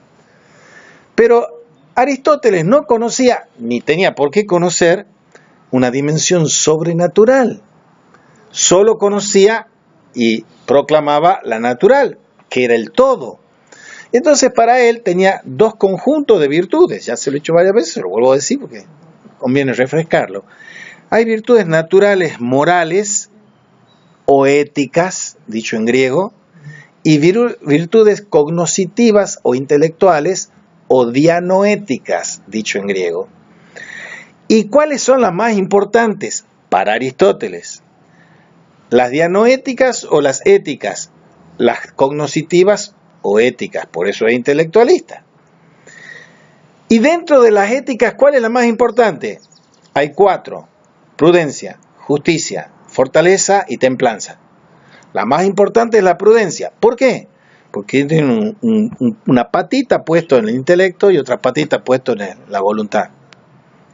Pero Aristóteles no conocía, ni tenía por qué conocer, una dimensión sobrenatural. Solo conocía y proclamaba la natural, que era el todo. Entonces para él tenía dos conjuntos de virtudes, ya se lo he dicho varias veces, lo vuelvo a decir porque conviene refrescarlo. Hay virtudes naturales morales o éticas, dicho en griego, y virtudes cognoscitivas o intelectuales o dianoéticas, dicho en griego. ¿Y cuáles son las más importantes para Aristóteles? Las dianoéticas o las éticas, las cognoscitivas o éticas, por eso es intelectualista. Y dentro de las éticas, ¿cuál es la más importante? Hay 4: prudencia, justicia, fortaleza y templanza. La más importante es la prudencia. ¿Por qué? Porque tiene una patita puesto en el intelecto y otra patita puesto en la voluntad.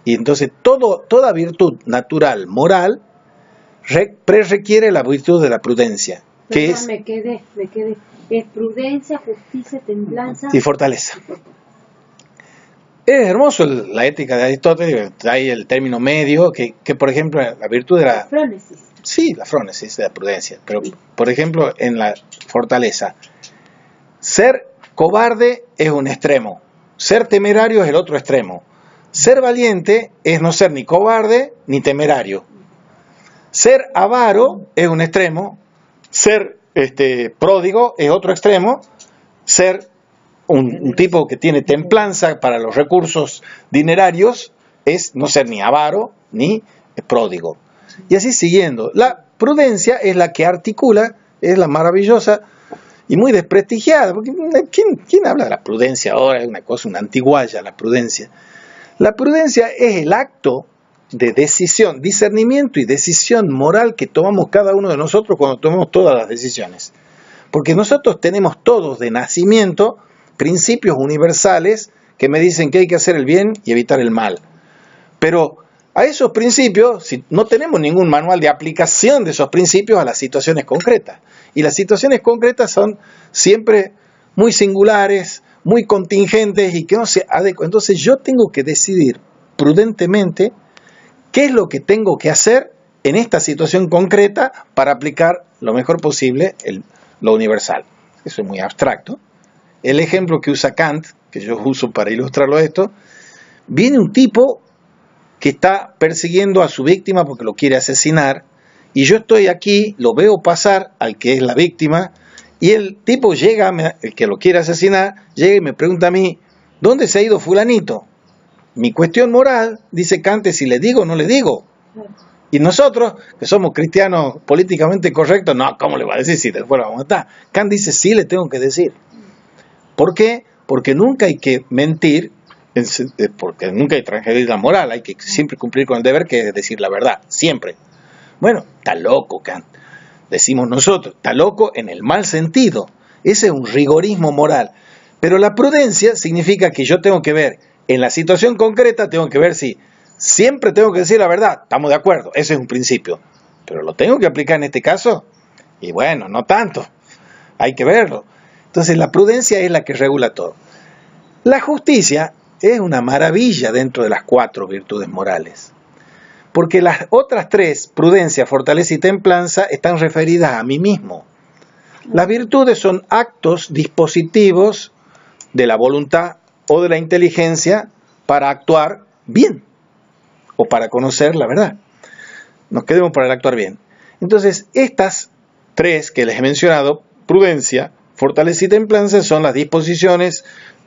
Y entonces toda virtud natural, moral, requiere la virtud de la prudencia. Que es, me quedé. Es prudencia, justicia, templanza y fortaleza. Es hermoso la ética de Aristóteles, hay el término medio, que por ejemplo la virtud de la frónesis. Sí, la frónesis de la prudencia, pero por ejemplo en la fortaleza, ser cobarde es un extremo, ser temerario es el otro extremo, ser valiente es no ser ni cobarde ni temerario, ser avaro es un extremo, ser pródigo es otro extremo, ser un tipo que tiene templanza para los recursos dinerarios es no ser ni avaro ni pródigo. Y así siguiendo. La prudencia es la que articula, es la maravillosa y muy desprestigiada, porque ¿quién habla de la prudencia ahora? Es una cosa, una antigualla la prudencia. La prudencia es el acto de decisión, discernimiento y decisión moral que tomamos cada uno de nosotros cuando tomamos todas las decisiones. Porque nosotros tenemos todos de nacimiento principios universales que me dicen que hay que hacer el bien y evitar el mal. Pero a esos principios, si no tenemos ningún manual de aplicación de esos principios a las situaciones concretas. Y las situaciones concretas son siempre muy singulares, muy contingentes y que no se adecuan. Entonces yo tengo que decidir prudentemente qué es lo que tengo que hacer en esta situación concreta para aplicar lo mejor posible lo universal. Eso es muy abstracto. El ejemplo que usa Kant, que yo uso para ilustrarlo esto, viene un tipo que está persiguiendo a su víctima porque lo quiere asesinar, y yo estoy aquí, lo veo pasar al que es la víctima, y el tipo llega, el que lo quiere asesinar, llega y me pregunta a mí, ¿dónde se ha ido fulanito? Mi cuestión moral, dice Kant, es si le digo o no le digo. Y nosotros, que somos cristianos políticamente correctos, no, ¿cómo le va a decir si después lo vamos a matar? Kant dice, sí le tengo que decir. ¿Por qué? Porque nunca hay que mentir, porque nunca hay transgredir la moral, hay que siempre cumplir con el deber, que es decir la verdad, siempre. Bueno, está loco Kant, decimos nosotros, está loco en el mal sentido, ese es un rigorismo moral, pero la prudencia significa que yo tengo que ver, en la situación concreta tengo que ver si siempre tengo que decir la verdad, estamos de acuerdo, ese es un principio, pero lo tengo que aplicar en este caso, y bueno, no tanto, hay que verlo. Entonces la prudencia es la que regula todo. La justicia es una maravilla dentro de las 4 virtudes morales. Porque las otras 3, prudencia, fortaleza y templanza, están referidas a mí mismo. Las virtudes son actos dispositivos de la voluntad o de la inteligencia para actuar bien o para conocer la verdad. Nos quedemos para el actuar bien. Entonces, estas 3 que les he mencionado, prudencia, fortaleza y templanza, son las disposiciones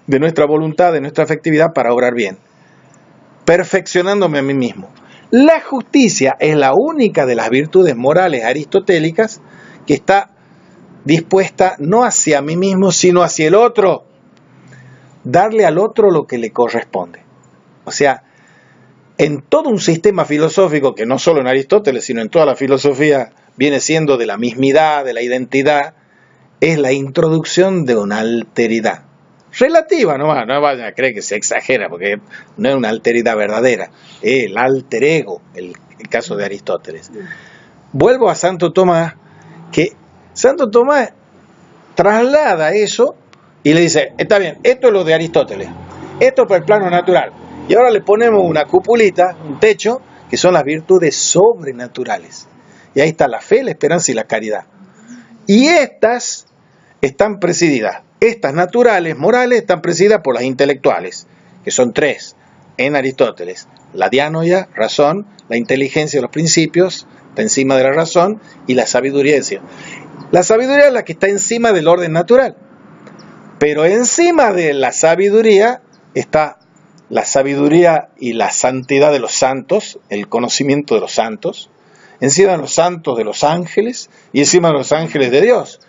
de nuestra voluntad, de nuestra afectividad para obrar bien, perfeccionándome a mí mismo. La justicia es la única de las virtudes morales aristotélicas que está dispuesta no hacia mí mismo, sino hacia el otro, darle al otro lo que le corresponde. O sea, en todo un sistema filosófico, que no solo en Aristóteles, sino en toda la filosofía, viene siendo de la mismidad, de la identidad, es la introducción de una alteridad. Relativa nomás, no vayan a creer que se exagera, porque no es una alteridad verdadera, es el alter ego, el caso de Aristóteles. Vuelvo a Santo Tomás, que Santo Tomás traslada eso y le dice, está bien, esto es lo de Aristóteles, esto es para el plano natural, y ahora le ponemos una cupulita, un techo, que son las virtudes sobrenaturales. Y ahí está la fe, la esperanza y la caridad. Y estas están presididas. Estas naturales, morales, están presididas por las intelectuales, que son 3 en Aristóteles. La dianoia, razón, la inteligencia de los principios, está encima de la razón, y la sabiduría de Dios. La sabiduría es la que está encima del orden natural. Pero encima de la sabiduría está la sabiduría y la santidad de los santos, el conocimiento de los santos, encima de los santos de los ángeles, y encima de los ángeles de Dios.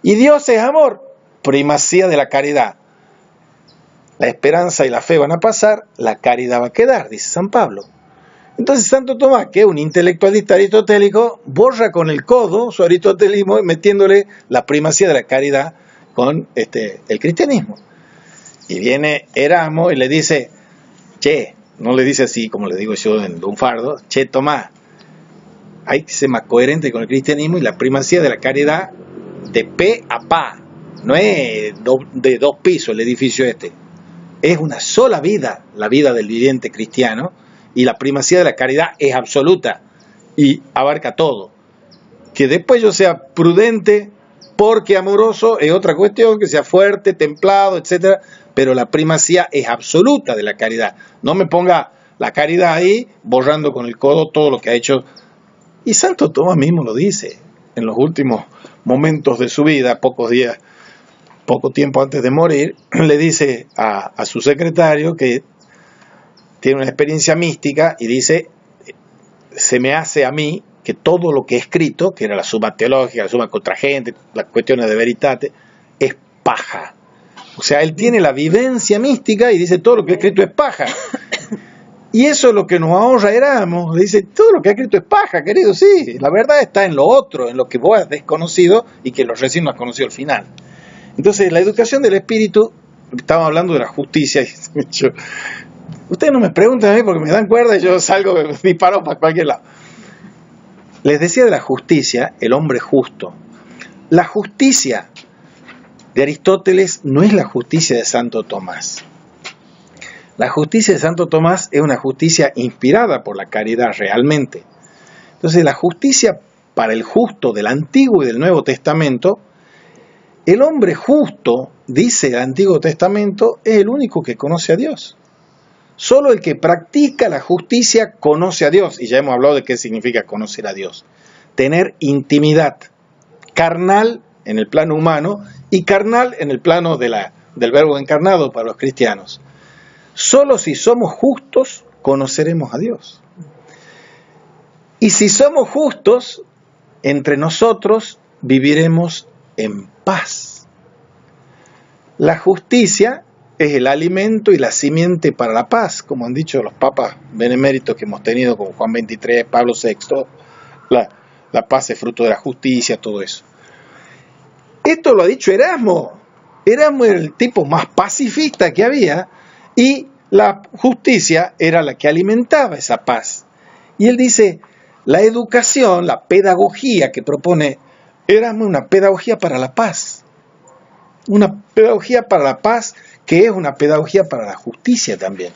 Y Dios es amor, primacía de la caridad. La esperanza y la fe van a pasar, la caridad va a quedar, dice San Pablo. Entonces Santo Tomás, que es un intelectualista aristotélico, borra con el codo su aristotelismo metiéndole la primacía de la caridad con el cristianismo. Y viene Erasmo y le dice, che, no le dice así como le digo yo en lunfardo, che Tomás, hay que ser más coherente con el cristianismo y la primacía de la caridad de pe a pa. No es de 2 pisos el edificio es una sola vida, la vida del viviente cristiano, y la primacía de la caridad es absoluta y abarca todo. Que después yo sea prudente porque amoroso es otra cuestión, que sea fuerte, templado, etcétera, pero la primacía es absoluta de la caridad. No me ponga la caridad ahí borrando con el codo todo lo que ha hecho. Y Santo Tomás mismo lo dice en los últimos momentos de su vida, poco tiempo antes de morir, le dice a su secretario que tiene una experiencia mística y dice, se me hace a mí que todo lo que he escrito, que era la suma teológica, la suma contra gente, las cuestiones de veritate, es paja. O sea, él tiene la vivencia mística y dice, todo lo que he escrito es paja. Y eso es lo que nos ahorra Erasmo. Dice, todo lo que ha escrito es paja, querido, sí. La verdad está en lo otro, en lo que vos has desconocido y que los recién no has conocido al final. Entonces, la educación del espíritu, estamos hablando de la justicia, Ustedes no me preguntan a mí porque me dan cuerda y yo salgo disparado para cualquier lado. Les decía de la justicia, el hombre justo. La justicia de Aristóteles no es la justicia de Santo Tomás. La justicia de Santo Tomás es una justicia inspirada por la caridad realmente. Entonces, la justicia para el justo del Antiguo y del Nuevo Testamento, el hombre justo, dice el Antiguo Testamento, es el único que conoce a Dios. Solo el que practica la justicia conoce a Dios. Y ya hemos hablado de qué significa conocer a Dios. Tener intimidad carnal en el plano humano y carnal en el plano del verbo encarnado para los cristianos. Solo si somos justos conoceremos a Dios. Y si somos justos, entre nosotros viviremos en paz. La justicia es el alimento y la simiente para la paz, como han dicho los papas beneméritos que hemos tenido, como Juan XXIII, Pablo VI. La paz es fruto de la justicia, todo eso. Esto lo ha dicho Erasmo. Erasmo era el tipo más pacifista que había y la justicia era la que alimentaba esa paz. Y él dice, la educación, la pedagogía que propone Erasmo es una pedagogía para la paz. Una pedagogía para la paz que es una pedagogía para la justicia también.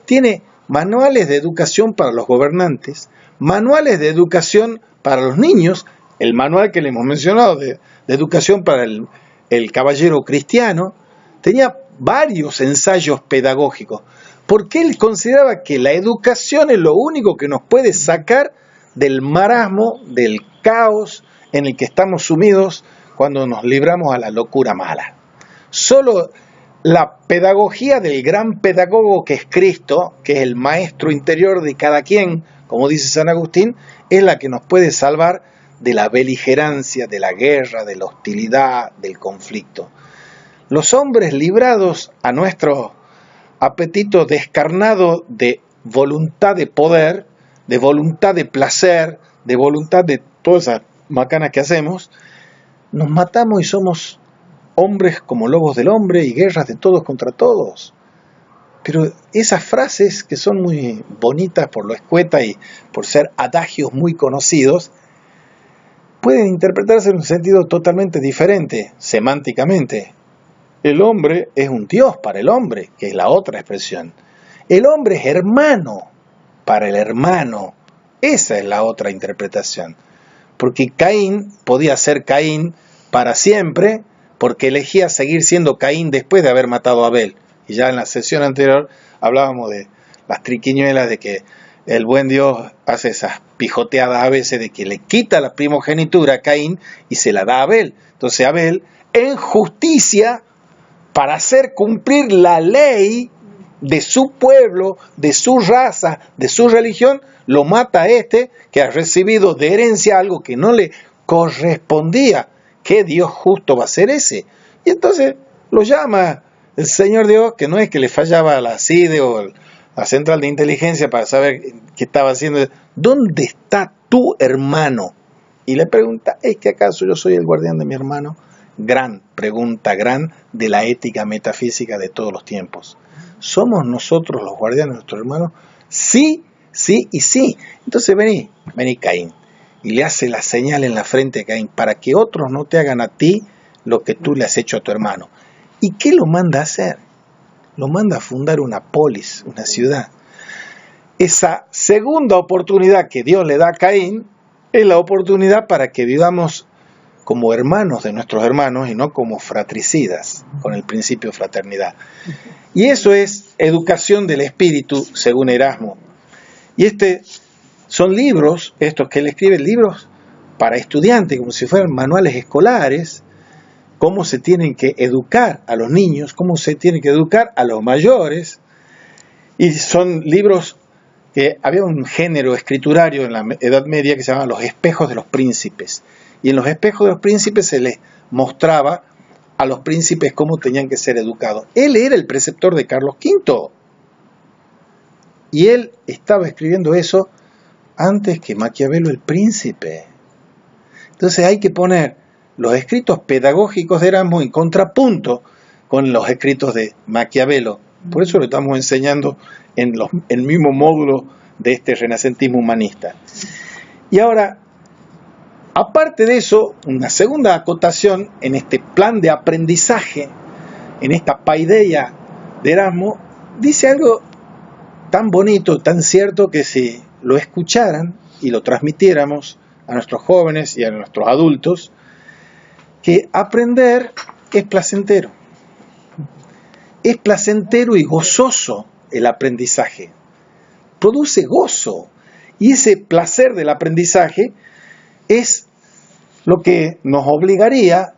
Tiene manuales de educación para los gobernantes, manuales de educación para los niños, el manual que le hemos mencionado de educación para el caballero cristiano, tenía varios ensayos pedagógicos, porque él consideraba que la educación es lo único que nos puede sacar del marasmo, del caos en el que estamos sumidos cuando nos libramos a la locura mala. Solo la pedagogía del gran pedagogo que es Cristo, que es el maestro interior de cada quien, como dice San Agustín, es la que nos puede salvar de la beligerancia, de la guerra, de la hostilidad, del conflicto. Los hombres librados a nuestro apetito descarnado de voluntad de poder, de voluntad de placer, de voluntad de todas esas macanas que hacemos, nos matamos y somos hombres como lobos del hombre y guerras de todos contra todos. Pero esas frases que son muy bonitas por lo escueta y por ser adagios muy conocidos, pueden interpretarse en un sentido totalmente diferente, semánticamente. El hombre es un Dios para el hombre, que es la otra expresión. El hombre es hermano para el hermano. Esa es la otra interpretación. Porque Caín podía ser Caín para siempre, porque elegía seguir siendo Caín después de haber matado a Abel. Y ya en la sesión anterior hablábamos de las triquiñuelas, de que el buen Dios hace esas pijoteadas a veces de que le quita la primogenitura a Caín y se la da a Abel. Entonces Abel, en justicia, para hacer cumplir la ley de su pueblo, de su raza, de su religión, lo mata a este que ha recibido de herencia algo que no le correspondía. ¿Qué Dios justo va a ser ese? Y entonces lo llama el Señor Dios, que no es que le fallaba la CIDE o la central de inteligencia para saber qué estaba haciendo. ¿Dónde está tu hermano? Y le pregunta, ¿es que acaso yo soy el guardián de mi hermano? Gran pregunta, gran de la ética metafísica de todos los tiempos. ¿Somos nosotros los guardianes de nuestro hermano? Sí, sí y sí. Entonces vení Caín. Y le hace la señal en la frente a Caín, para que otros no te hagan a ti lo que tú le has hecho a tu hermano. ¿Y qué lo manda a hacer? Lo manda a fundar una polis, una ciudad. Esa segunda oportunidad que Dios le da a Caín es la oportunidad para que vivamos como hermanos de nuestros hermanos y no como fratricidas, con el principio de fraternidad. Y eso es educación del espíritu, según Erasmo. Y son libros, estos que él escribe, libros para estudiantes, como si fueran manuales escolares, cómo se tienen que educar a los niños, cómo se tienen que educar a los mayores. Y son libros que había un género escriturario en la Edad Media que se llamaba Los espejos de los príncipes. Y en los espejos de los príncipes se les mostraba a los príncipes cómo tenían que ser educados. Él era el preceptor de Carlos V. Y él estaba escribiendo eso antes que Maquiavelo el príncipe. Entonces hay que poner los escritos pedagógicos de Erasmo en contrapunto con los escritos de Maquiavelo Por eso lo estamos enseñando en el mismo módulo de este renacentismo humanista. Y ahora, aparte de eso, una segunda acotación en este plan de aprendizaje, en esta paideia de Erasmo, dice algo tan bonito, tan cierto, que si lo escucharan y lo transmitiéramos a nuestros jóvenes y a nuestros adultos, que aprender es placentero. Es placentero y gozoso el aprendizaje. Produce gozo. Y ese placer del aprendizaje es lo que nos obligaría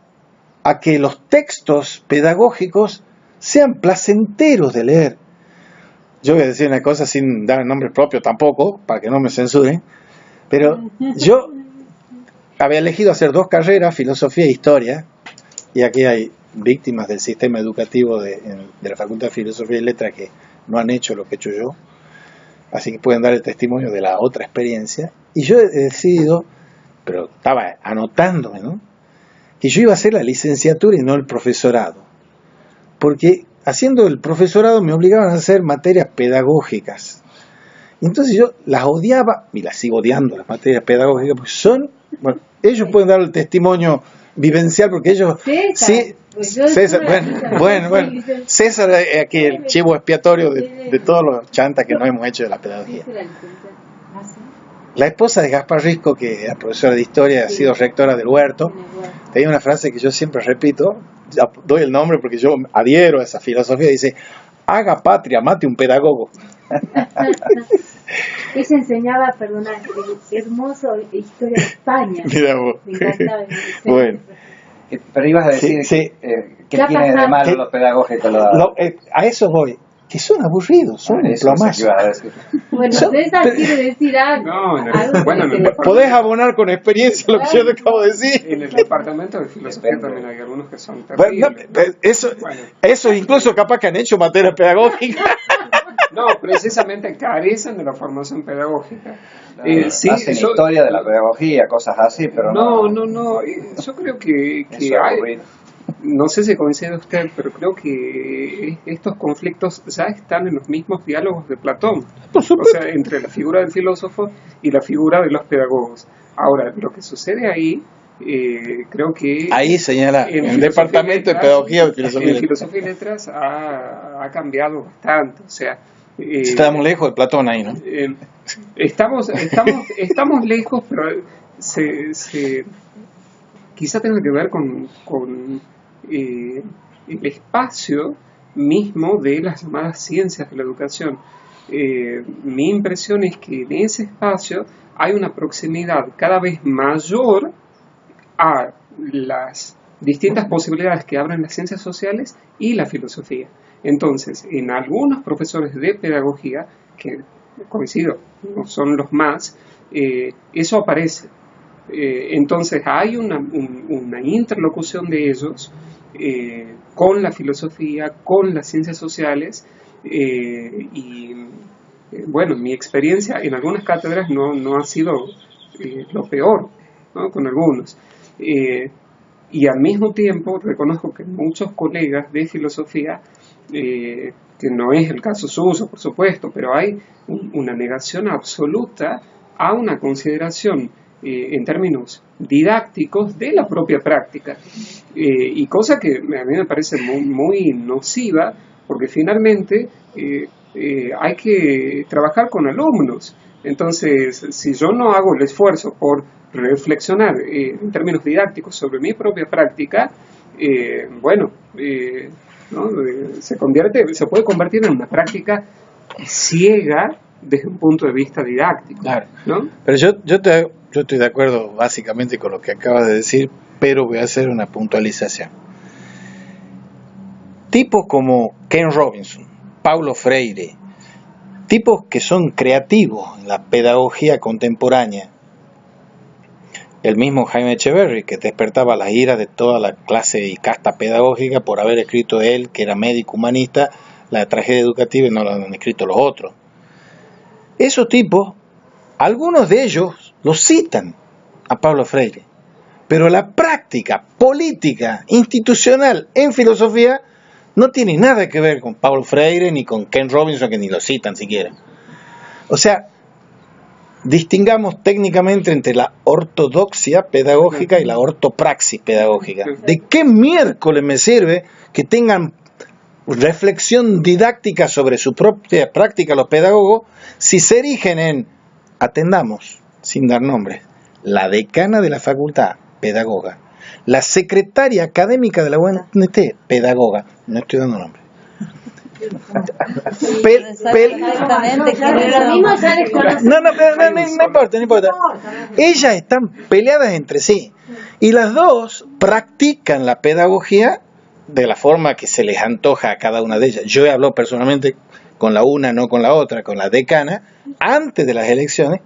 a que los textos pedagógicos sean placenteros de leer. Yo voy a decir una cosa sin dar nombres propios tampoco, para que no me censuren, pero yo había elegido hacer 2 carreras, filosofía e historia, y aquí hay víctimas del sistema educativo de la Facultad de Filosofía y Letras que no han hecho lo que he hecho yo, así que pueden dar el testimonio de la otra experiencia. Y yo he decidido, pero estaba anotándome, ¿no?, que yo iba a hacer la licenciatura y no el profesorado, porque haciendo el profesorado me obligaban a hacer materias pedagógicas. Y entonces yo las odiaba, y las sigo odiando, las materias pedagógicas, porque son, bueno, ellos pueden dar el testimonio vivencial, porque ellos... Sí, César, bueno, César es aquí el chivo expiatorio de todos los chantas que nos hemos hecho de la pedagogía. La esposa de Gaspar Risco, que era profesora de historia, ha sido rectora del Huerto, tenía una frase que yo siempre repito, ya doy el nombre porque yo adhiero a esa filosofía, dice: haga patria, mate un pedagogo. Ella enseñaba, perdona, hermoso historia de España. Mira vos. Me encantaba. Bueno. Pero ibas a decir sí. ¿Qué tiene de malo lo pedagógico? A eso voy. Que son aburridos, son un plomazo. Bueno, César quiere decir algo. Podés abonar con experiencia lo que yo te acabo de decir. En el departamento de filosofía también hay algunos que son terribles. Eso incluso capaz que han hecho materias pedagógicas. No, precisamente carecen de la formación pedagógica. Hacen historia de la pedagogía, cosas así, pero no. Yo creo que hay... No sé si coincide usted, pero creo que estos conflictos ya están en los mismos diálogos de Platón, o sea, entre la figura del filósofo y la figura de los pedagogos. Ahora, lo que sucede ahí, creo que... Ahí señala, en el Departamento de Pedagogía y Filosofía. En Filosofía y Letras ha cambiado bastante, o sea... estamos lejos de Platón ahí, ¿no? Estamos lejos, pero quizá tenga que ver con el espacio mismo de las llamadas ciencias de la educación. Mi impresión es que en ese espacio hay una proximidad cada vez mayor a las distintas posibilidades que abren las ciencias sociales y la filosofía. Entonces, en algunos profesores de pedagogía, que coincido, no son los más, eso aparece. Entonces hay una interlocución de ellos con la filosofía, con las ciencias sociales, y bueno, mi experiencia en algunas cátedras no ha sido lo peor, ¿no?, con algunos. Y al mismo tiempo reconozco que muchos colegas de filosofía, que no es el caso suyo, por supuesto, pero hay una negación absoluta a una consideración en términos didácticos de la propia práctica, y cosa que a mí me parece muy nociva, porque finalmente hay que trabajar con alumnos. Entonces, si yo no hago el esfuerzo por reflexionar en términos didácticos sobre mi propia práctica, ¿no?, se puede convertir en una práctica ciega desde un punto de vista didáctico. Claro. ¿No? Pero yo estoy de acuerdo básicamente con lo que acabas de decir, pero voy a hacer una puntualización. Tipos como Ken Robinson, Paulo Freire, tipos que son creativos en la pedagogía contemporánea, el mismo Jaime Echeverry, que despertaba la ira de toda la clase y casta pedagógica por haber escrito él, que era médico humanista, la tragedia educativa, y no lo han escrito los otros. Esos tipos, algunos de ellos los citan a Paulo Freire, pero la práctica política institucional en filosofía No tiene nada que ver con Paulo Freire ni con Ken Robinson, que ni lo citan siquiera. O sea, distingamos técnicamente entre la ortodoxia pedagógica y la ortopraxis pedagógica. ¿De qué miércoles me sirve que tengan reflexión didáctica sobre su propia práctica los pedagogos si se erigen en, atendamos, sin dar nombres, la decana de la facultad, pedagoga, la secretaria académica de la UNT, pedagoga, no estoy dando nombres. No importa. Ellas están peleadas entre sí y las dos practican la pedagogía de la forma que se les antoja a cada una de ellas. Yo he hablado personalmente con la una, no con la otra, con la decana, antes de las elecciones,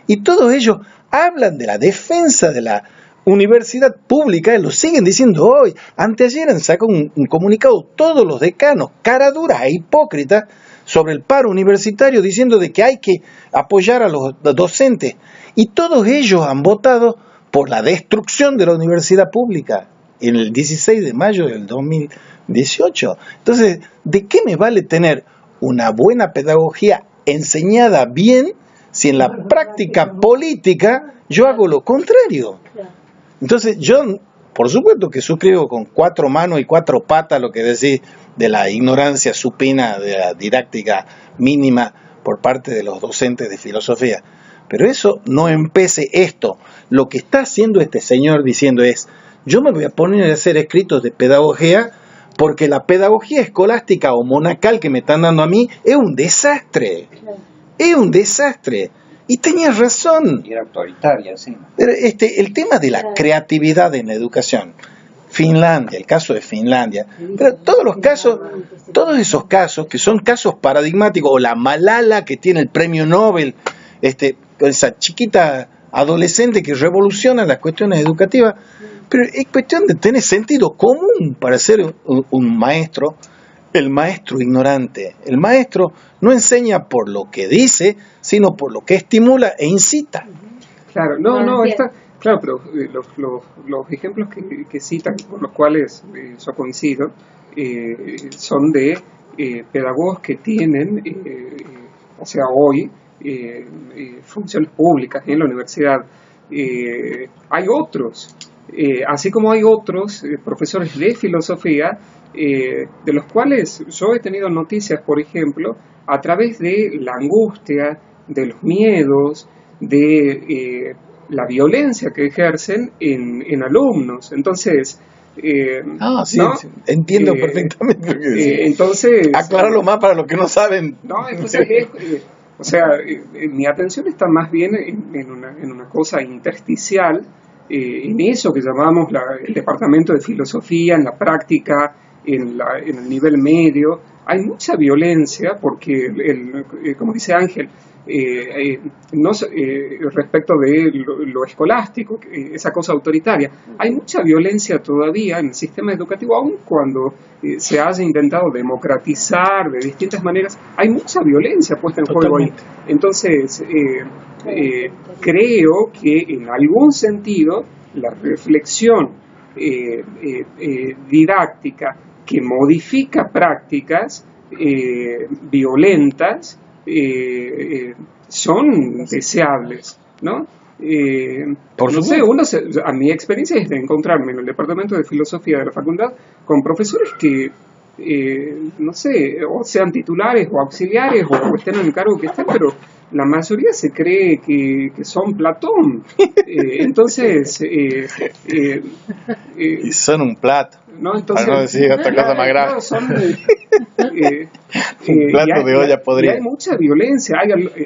y todos ellos hablan de la defensa de la universidad pública, lo siguen diciendo hoy. Anteayer han sacado un comunicado todos los decanos, cara dura e hipócritas, sobre el paro universitario, diciendo de que hay que apoyar a los docentes, y todos ellos han votado por la destrucción de la universidad pública en el 16 de mayo del 2018. Entonces, ¿de qué me vale tener una buena pedagogía enseñada bien si en la práctica política yo hago lo contrario? Entonces, yo, por supuesto que suscribo con 4 manos y 4 patas lo que decís de la ignorancia supina, de la didáctica mínima por parte de los docentes de filosofía. Pero eso no empece esto. Lo que está haciendo este señor diciendo es, yo me voy a poner a hacer escritos de pedagogía porque la pedagogía escolástica o monacal que me están dando a mí es un desastre. Es un desastre. Y tenías razón. Y era autoritaria, sí. Pero el tema de la creatividad en la educación, Finlandia, el caso de Finlandia, pero todos esos casos que son casos paradigmáticos, o la Malala que tiene el premio Nobel, esa chiquita adolescente que revoluciona las cuestiones educativas, pero es cuestión de tener sentido común para ser un maestro. El maestro ignorante. El maestro no enseña por lo que dice, sino por lo que estimula e incita. Claro, claro, pero los ejemplos que citan, con los cuales yo coincido, son de pedagogos que tienen, o sea, hoy, funciones públicas en la universidad. Hay otros, así como hay otros profesores de filosofía, de los cuales yo he tenido noticias, por ejemplo, a través de la angustia, de los miedos, de la violencia que ejercen en alumnos. Entonces, sí, ¿no? Sí, entiendo perfectamente lo que decís. Entonces, acláralo más para los que no saben. No, entonces o sea, mi atención está más bien en una cosa intersticial, en eso que llamamos el departamento de filosofía, en la práctica, en el nivel medio. Hay mucha violencia porque, como dice Ángel, respecto de lo escolástico, esa cosa autoritaria, hay mucha violencia todavía en el sistema educativo, aun cuando se haya intentado democratizar de distintas maneras, hay mucha violencia puesta en juego ahí. Entonces, creo que en algún sentido la reflexión didáctica que modifica prácticas violentas son deseables, ¿no? No sé, a mi experiencia es de encontrarme en el departamento de filosofía de la facultad con profesores que no sé, o sean titulares o auxiliares o estén en el cargo que estén, pero la mayoría se cree que son Platón. Entonces y son un plato. ¿No? Entonces, para no decir otra cosa más grave. Son, un plato de olla podrida. Hay mucha violencia.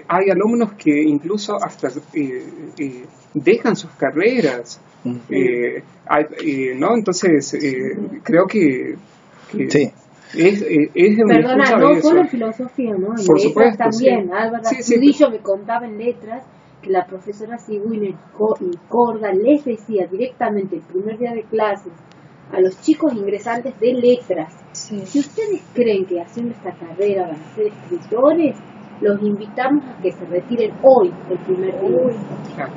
Hay alumnos que incluso hasta dejan sus carreras. ¿No? Entonces, creo que sí. Perdona, no solo en filosofía, ¿no? En por letras supuesto, también. Sí. Álvaro Sí, Astudillo me contaba en letras que la profesora Sigüiner y Corda les decía directamente el primer día de clases a los chicos ingresantes de letras, si ustedes creen que haciendo esta carrera van a ser escritores, los invitamos a que se retiren hoy, el primer día. Claro.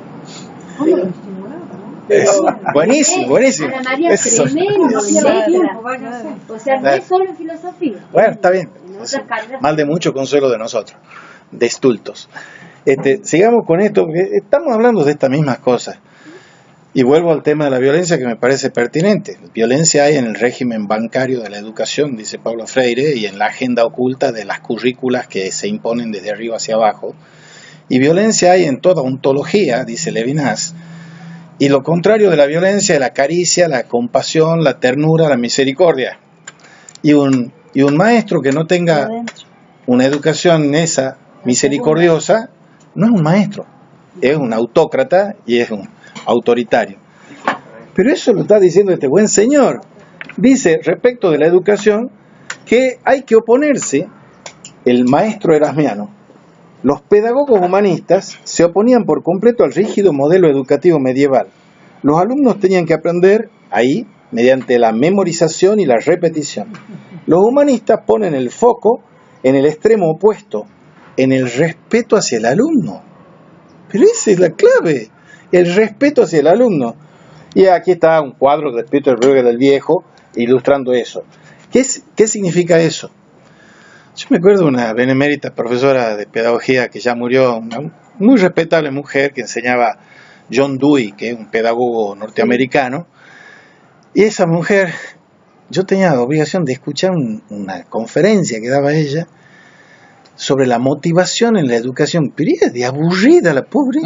Buenísimo, buenísimo. Ana María, Eso. tremendo en Tiempo, letras. vaya a ser. O sea, no es solo en filosofía. Bueno, está bien. En otras carreras. Mal de mucho consuelo de nosotros, de estultos. Sigamos con esto, porque estamos hablando de estas mismas cosas. Y vuelvo al tema de la violencia, que me parece pertinente. Violencia hay en el régimen bancario de la educación, dice Paulo Freire, y en la agenda oculta de las currículas que se imponen desde arriba hacia abajo. Y violencia hay en toda ontología, dice Levinas. Y lo contrario de la violencia es la caricia, la compasión, la ternura, la misericordia. Y un maestro que no tenga una educación esa misericordiosa, no es un maestro, es un autócrata y es un autoritario. Pero eso lo está diciendo este buen señor. Dice respecto de la educación que hay que oponerse, el maestro erasmiano. Los pedagogos humanistas se oponían por completo al rígido modelo educativo medieval. Los alumnos tenían que aprender ahí mediante la memorización y la repetición. Los humanistas ponen el foco en el extremo opuesto, en el respeto hacia el alumno. Pero esa es la clave, el respeto hacia el alumno. Y aquí está un cuadro de Peter Bruegel el Viejo ilustrando eso. ¿Qué significa eso? Yo me acuerdo de una benemérita profesora de pedagogía que ya murió, una muy respetable mujer que enseñaba John Dewey, que es un pedagogo norteamericano. Y esa mujer, yo tenía la obligación de escuchar una conferencia que daba ella sobre la motivación en la educación. Pero era de aburrida la pobre.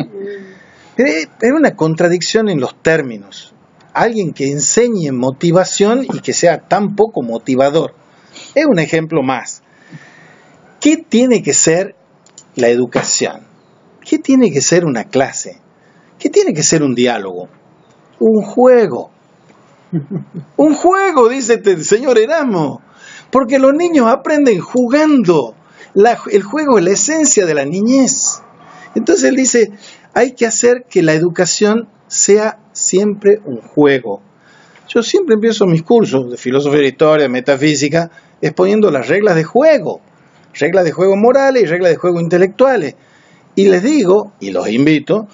Era una contradicción en los términos. Alguien que enseñe motivación y que sea tan poco motivador. Es un ejemplo más. ¿Qué tiene que ser la educación? ¿Qué tiene que ser una clase? ¿Qué tiene que ser un diálogo? Un juego. Un juego, dice el señor Erasmo. Porque los niños aprenden jugando. El juego es la esencia de la niñez. Entonces él dice, hay que hacer que la educación sea siempre un juego. Yo siempre empiezo mis cursos de filosofía de historia, de metafísica, exponiendo las reglas de juego morales y reglas de juego intelectuales. Y les digo, y los invito,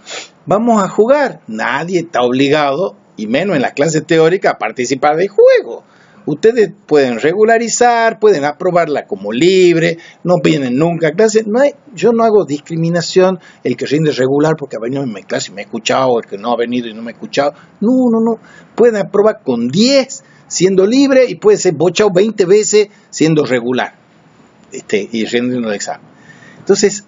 vamos a jugar. Nadie está obligado, y menos en las clases teóricas, a participar del juego. Ustedes pueden regularizar, pueden aprobarla como libre, no vienen nunca a clase. Yo no hago discriminación, el que rinde regular porque ha venido en mi clase y me ha escuchado, el que no ha venido y no me ha escuchado. No. Pueden aprobar con 10 siendo libre y puede ser bochado 20 veces siendo regular y rindiendo el examen. Entonces,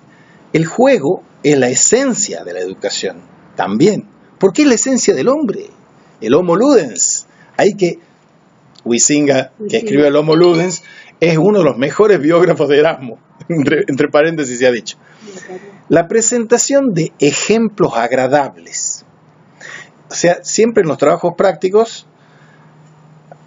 el juego es la esencia de la educación también, porque es la esencia del hombre, el Homo Ludens. Hay que Huizinga, que escribe el Homo Ludens, es uno de los mejores biógrafos de Erasmo, entre paréntesis se ha dicho. La presentación de ejemplos agradables. O sea, siempre en los trabajos prácticos,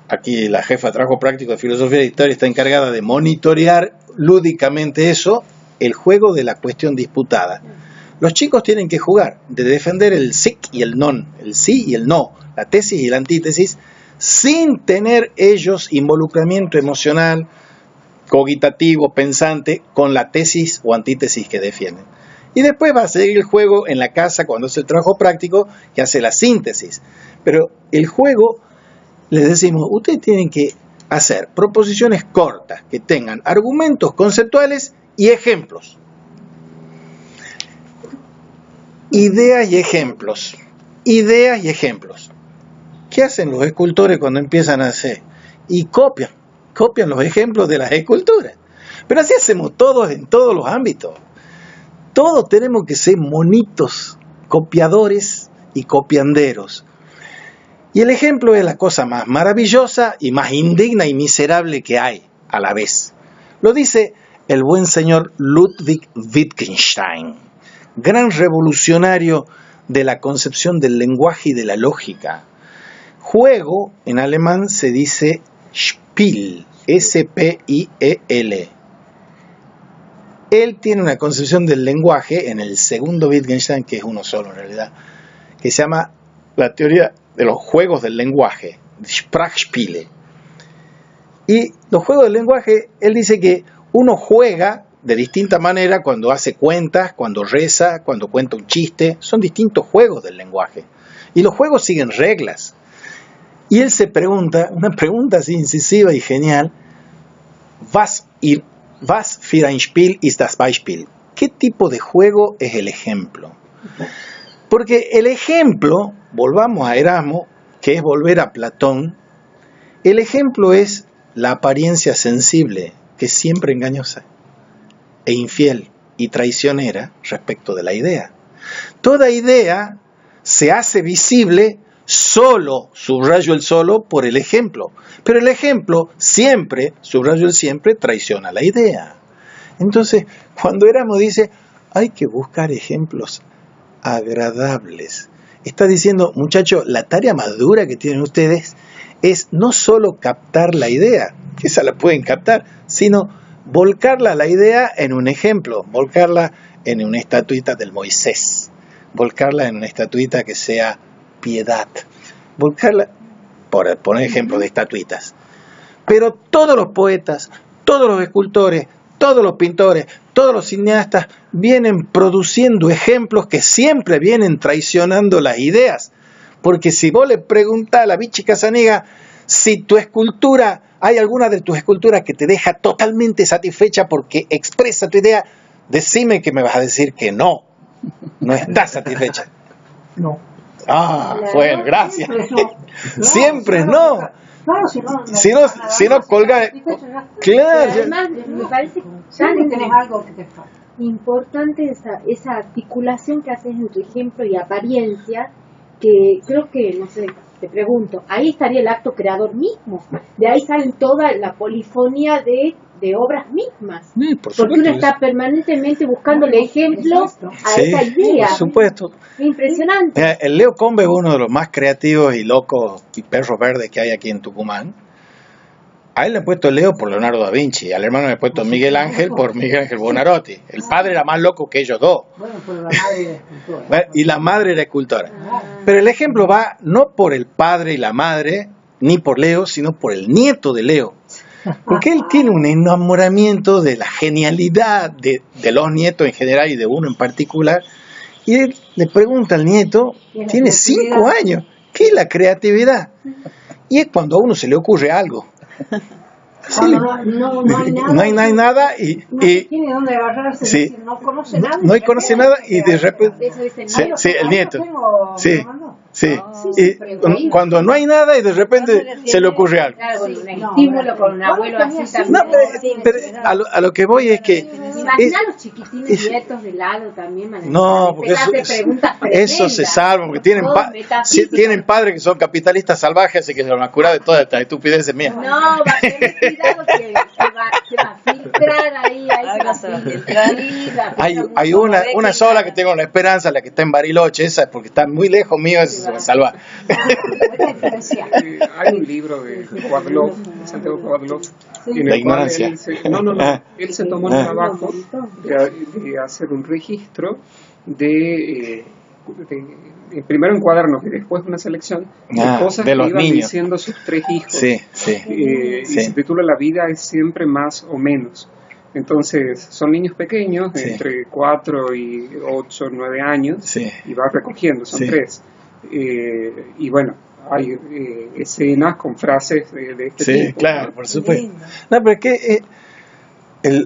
aquí la jefa de trabajo práctico de filosofía e historia está encargada de monitorear lúdicamente eso, el juego de la cuestión disputada. Los chicos tienen que jugar, de defender el sí y el non, el sí y el no, la tesis y la antítesis, sin tener ellos involucramiento emocional, cogitativo, pensante, con la tesis o antítesis que defienden. Y después va a seguir el juego en la casa cuando es el trabajo práctico, que hace la síntesis. Pero el juego, les decimos, ustedes tienen que hacer proposiciones cortas, que tengan argumentos conceptuales y ejemplos. Ideas y ejemplos. Ideas y ejemplos. ¿Qué hacen los escultores cuando empiezan a hacer? Y copian los ejemplos de las esculturas. Pero así hacemos todos en todos los ámbitos. Todos tenemos que ser monitos, copiadores y copianderos. Y el ejemplo es la cosa más maravillosa y más indigna y miserable que hay a la vez. Lo dice el buen señor Ludwig Wittgenstein, gran revolucionario de la concepción del lenguaje y de la lógica. Juego, en alemán se dice Spiel, S-P-I-E-L. Él tiene una concepción del lenguaje en el segundo Wittgenstein, que es uno solo en realidad, que se llama la teoría de los juegos del lenguaje, Sprachspiele. Y los juegos del lenguaje, él dice que uno juega de distinta manera cuando hace cuentas, cuando reza, cuando cuenta un chiste, son distintos juegos del lenguaje. Y los juegos siguen reglas. Y él se pregunta, una pregunta así incisiva y genial, was für ein Spiel ist das Beispiel? ¿Qué tipo de juego es el ejemplo? Porque el ejemplo, volvamos a Erasmo, que es volver a Platón, el ejemplo es la apariencia sensible, que es siempre engañosa, e infiel y traicionera respecto de la idea. Toda idea se hace visible solo, subrayo el solo, por el ejemplo. Pero el ejemplo siempre, subrayo el siempre, traiciona la idea. Entonces, cuando Erasmo dice, hay que buscar ejemplos agradables, está diciendo, muchachos, la tarea más dura que tienen ustedes es no solo captar la idea, que esa la pueden captar, sino volcarla la idea en un ejemplo, volcarla en una estatuita del Moisés, volcarla en una estatuita que sea piedad, volcarla, por poner ejemplo de estatuitas. Pero todos los poetas, todos los escultores, todos los pintores, todos los cineastas vienen produciendo ejemplos que siempre vienen traicionando las ideas. Porque si vos le preguntás a la Vichy Casaniga si tu escultura, hay alguna de tus esculturas que te deja totalmente satisfecha porque expresa tu idea, decime que me vas a decir que no estás satisfecha. No. Ah, bueno, gracias. No, Siempre no. Claro, Si no colga. Claro. Además, me parece siempre tenés algo que te falta. importante esa articulación que haces entre ejemplo y apariencia, que creo que, no sé, te pregunto, ahí estaría el acto creador mismo, de ahí salen toda la polifonía de obras mismas, Por porque uno supuesto. está permanentemente buscando el ejemplo a Sí, esa idea. por supuesto. Es impresionante. Mira, el Leo Combe es uno de los más creativos y locos y perros verdes que hay aquí en Tucumán. A él le han puesto Leo por Leonardo da Vinci, al hermano le han puesto Miguel Ángel por Miguel Ángel Buonarroti. El padre era más loco que ellos dos. Bueno, pero la madre era escultora. Y la madre era escultora. Pero el ejemplo va no por el padre y la madre, ni por Leo, sino por el nieto de Leo. Porque él tiene un enamoramiento de la genialidad de los nietos en general y de uno en particular. Y él le pregunta al nieto, tiene 5 años, ¿qué es la creatividad? Y es cuando a uno se le ocurre algo. Así No hay nada y tiene dónde agarrarse, sí. decir, no conoce nada. no conoce nada y de repente Eso es el sí, nieto. sí, el nieto. Sí. Sí, sí, y cuando no hay nada y de repente se le ocurre algo. Claro, con un estímulo, con un abuelo así también. No, pero a lo que voy es que Imagina los chiquitines nietos de lado también. no, porque eso se salva, porque tienen padres que son capitalistas salvajes, así que se van a curar de todas estas estupideces mías. No, va a tener cuidado que se va a filtrar ahí. Hay una sola que tengo la esperanza, la que está en Bariloche, esa es porque está muy lejos mío, esa se va a salvar. Hay un libro de Koadlov, Santiago Koadlov, en La el cual ignorancia. él se tomó el trabajo de hacer un registro de primero en cuadernos y después una selección de cosas de que los iban niños. diciendo sus 3 hijos. Sí. Y se titula La vida es siempre más o menos. Entonces, son niños pequeños, Sí. entre 4 y 8, 9 años, Sí. y va recogiendo, son Sí. 3. Y bueno, hay escenas con frases de este Sí, tipo. claro, por supuesto. No, pero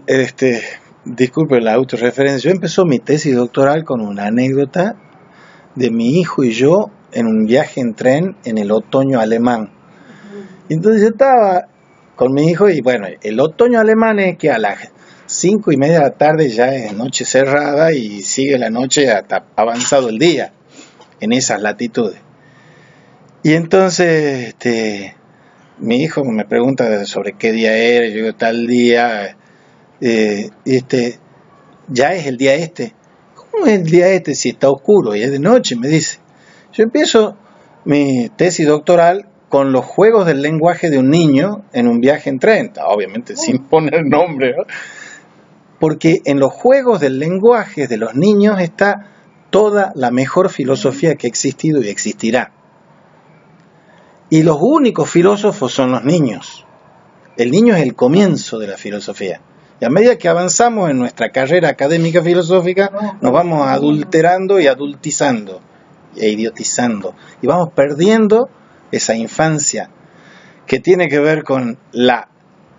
es que disculpe la autorreferencia, yo empezó mi tesis doctoral con una anécdota de mi hijo y yo en un viaje en tren en el otoño alemán. Y entonces yo estaba con mi hijo y bueno, el otoño alemán es que a las 5:30 de la tarde ya es noche cerrada y sigue la noche hasta avanzado el día en esas latitudes. Y entonces mi hijo me pregunta sobre qué día era, yo digo tal día, ya es el día este. ¿Cómo es el día este si está oscuro y es de noche? Me dice. Yo empiezo mi tesis doctoral con los juegos del lenguaje de un niño en un viaje en tren, obviamente sin poner nombre, ¿no? Porque en los juegos del lenguaje de los niños está toda la mejor filosofía que ha existido y existirá. Y los únicos filósofos son los niños. El niño es el comienzo de la filosofía. Y a medida que avanzamos en nuestra carrera académica filosófica, nos vamos adulterando y adultizando. e idiotizando. Y vamos perdiendo esa infancia que tiene que ver con la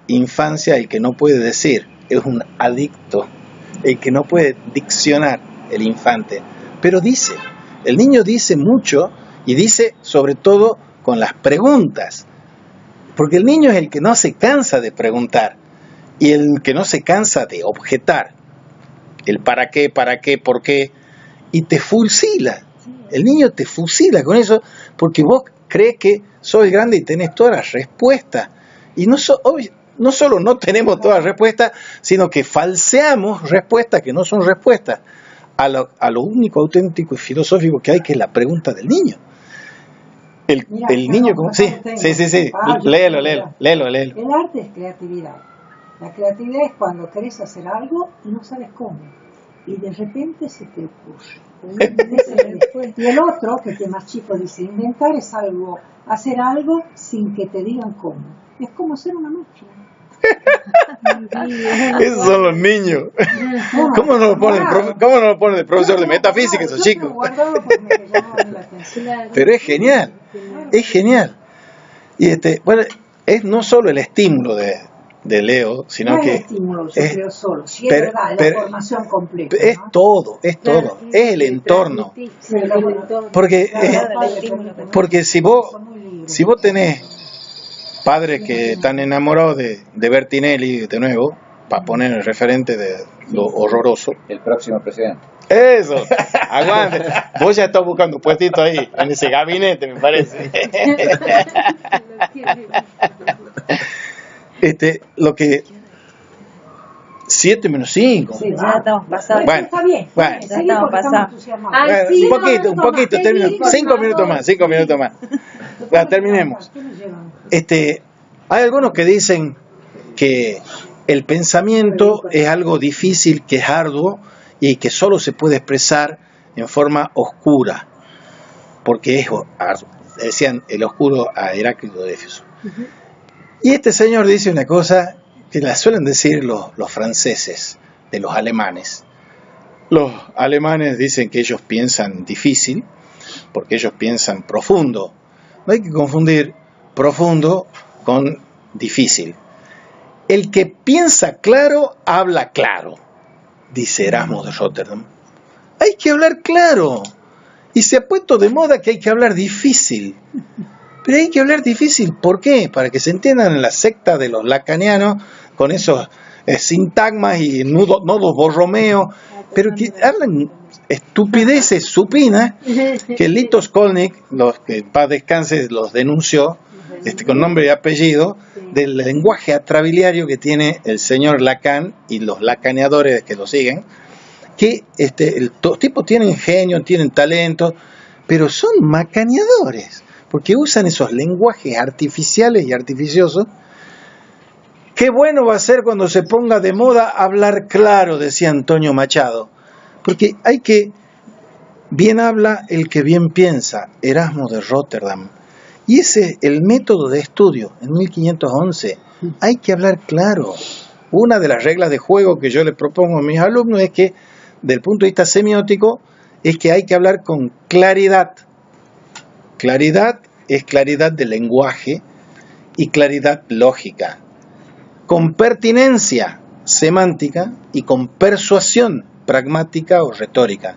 infancia. El que no puede decir es un adicto, el que no puede diccionar, el infante, pero dice, el niño dice mucho y dice sobre todo con las preguntas, porque el niño es el que no se cansa de preguntar y el que no se cansa de objetar, el para qué, por qué, y te fusila, el niño te fusila con eso porque vos crees que sos el grande y tenés todas las respuestas, y no solo no tenemos todas las respuestas, sino que falseamos respuestas que no son respuestas a lo único auténtico y filosófico que hay, que es la pregunta del niño. El niño, sí, léelo. El arte es creatividad. La creatividad es cuando querés hacer algo y no sabes cómo, y de repente se te ocurre. Y el otro, que es más chico, dice, inventar es hacer algo sin que te digan cómo. Es como ser una máquina. Esos son los niños. ¿Cómo no lo ponen de profesor de metafísica esos chicos? Pero es genial. Y bueno, es no solo el estímulo de Leo, sino no que es estímulo, yo creo solo. Si es verdad, es la formación completa. Es todo, claro, es el entorno. Porque si vos tenés padres que están enamorados de Bertinelli, de nuevo, para poner el referente de lo horroroso. El próximo presidente. Eso, aguante. Vos ya estás buscando un puestito ahí, en ese gabinete, me parece. Lo que 7 menos 5. Sí, ya estamos pasados. Bueno, está bien. Bueno. Ya estamos pasados. Un poquito, terminamos. 5 minutos más. Ya, terminemos. Hay algunos que dicen que el pensamiento es algo difícil, que es arduo y que solo se puede expresar en forma oscura, porque es arduo. Decían el oscuro a Heráclito de Éfeso. Y este señor dice una cosa que la suelen decir los franceses de los alemanes. Los alemanes dicen que ellos piensan difícil, porque ellos piensan profundo. No hay que confundir profundo con difícil. El que piensa claro, habla claro, dice Erasmo de Rotterdam. Hay que hablar claro. Y se ha puesto de moda que hay que hablar difícil. Pero hay que hablar difícil, ¿por qué? Para que se entiendan en la secta de los lacanianos, con esos sintagmas y nodos borromeos, pero que hablan estupideces supinas, que Lito Skolnick, que en paz descanse, los denunció, con nombre y apellido, del lenguaje atrabiliario que tiene el señor Lacan y los lacaneadores que lo siguen, que los tipos tienen genio, tienen talento, pero son macaneadores, porque usan esos lenguajes artificiales y artificiosos. Qué bueno va a ser cuando se ponga de moda hablar claro, decía Antonio Machado, porque bien habla el que bien piensa, Erasmo de Rotterdam. Y ese es el método de estudio, en 1511, hay que hablar claro. Una de las reglas de juego que yo le propongo a mis alumnos es que, del punto de vista semiótico, es que hay que hablar con claridad. Claridad es claridad de lenguaje y claridad lógica. Con pertinencia semántica y con persuasión pragmática o retórica.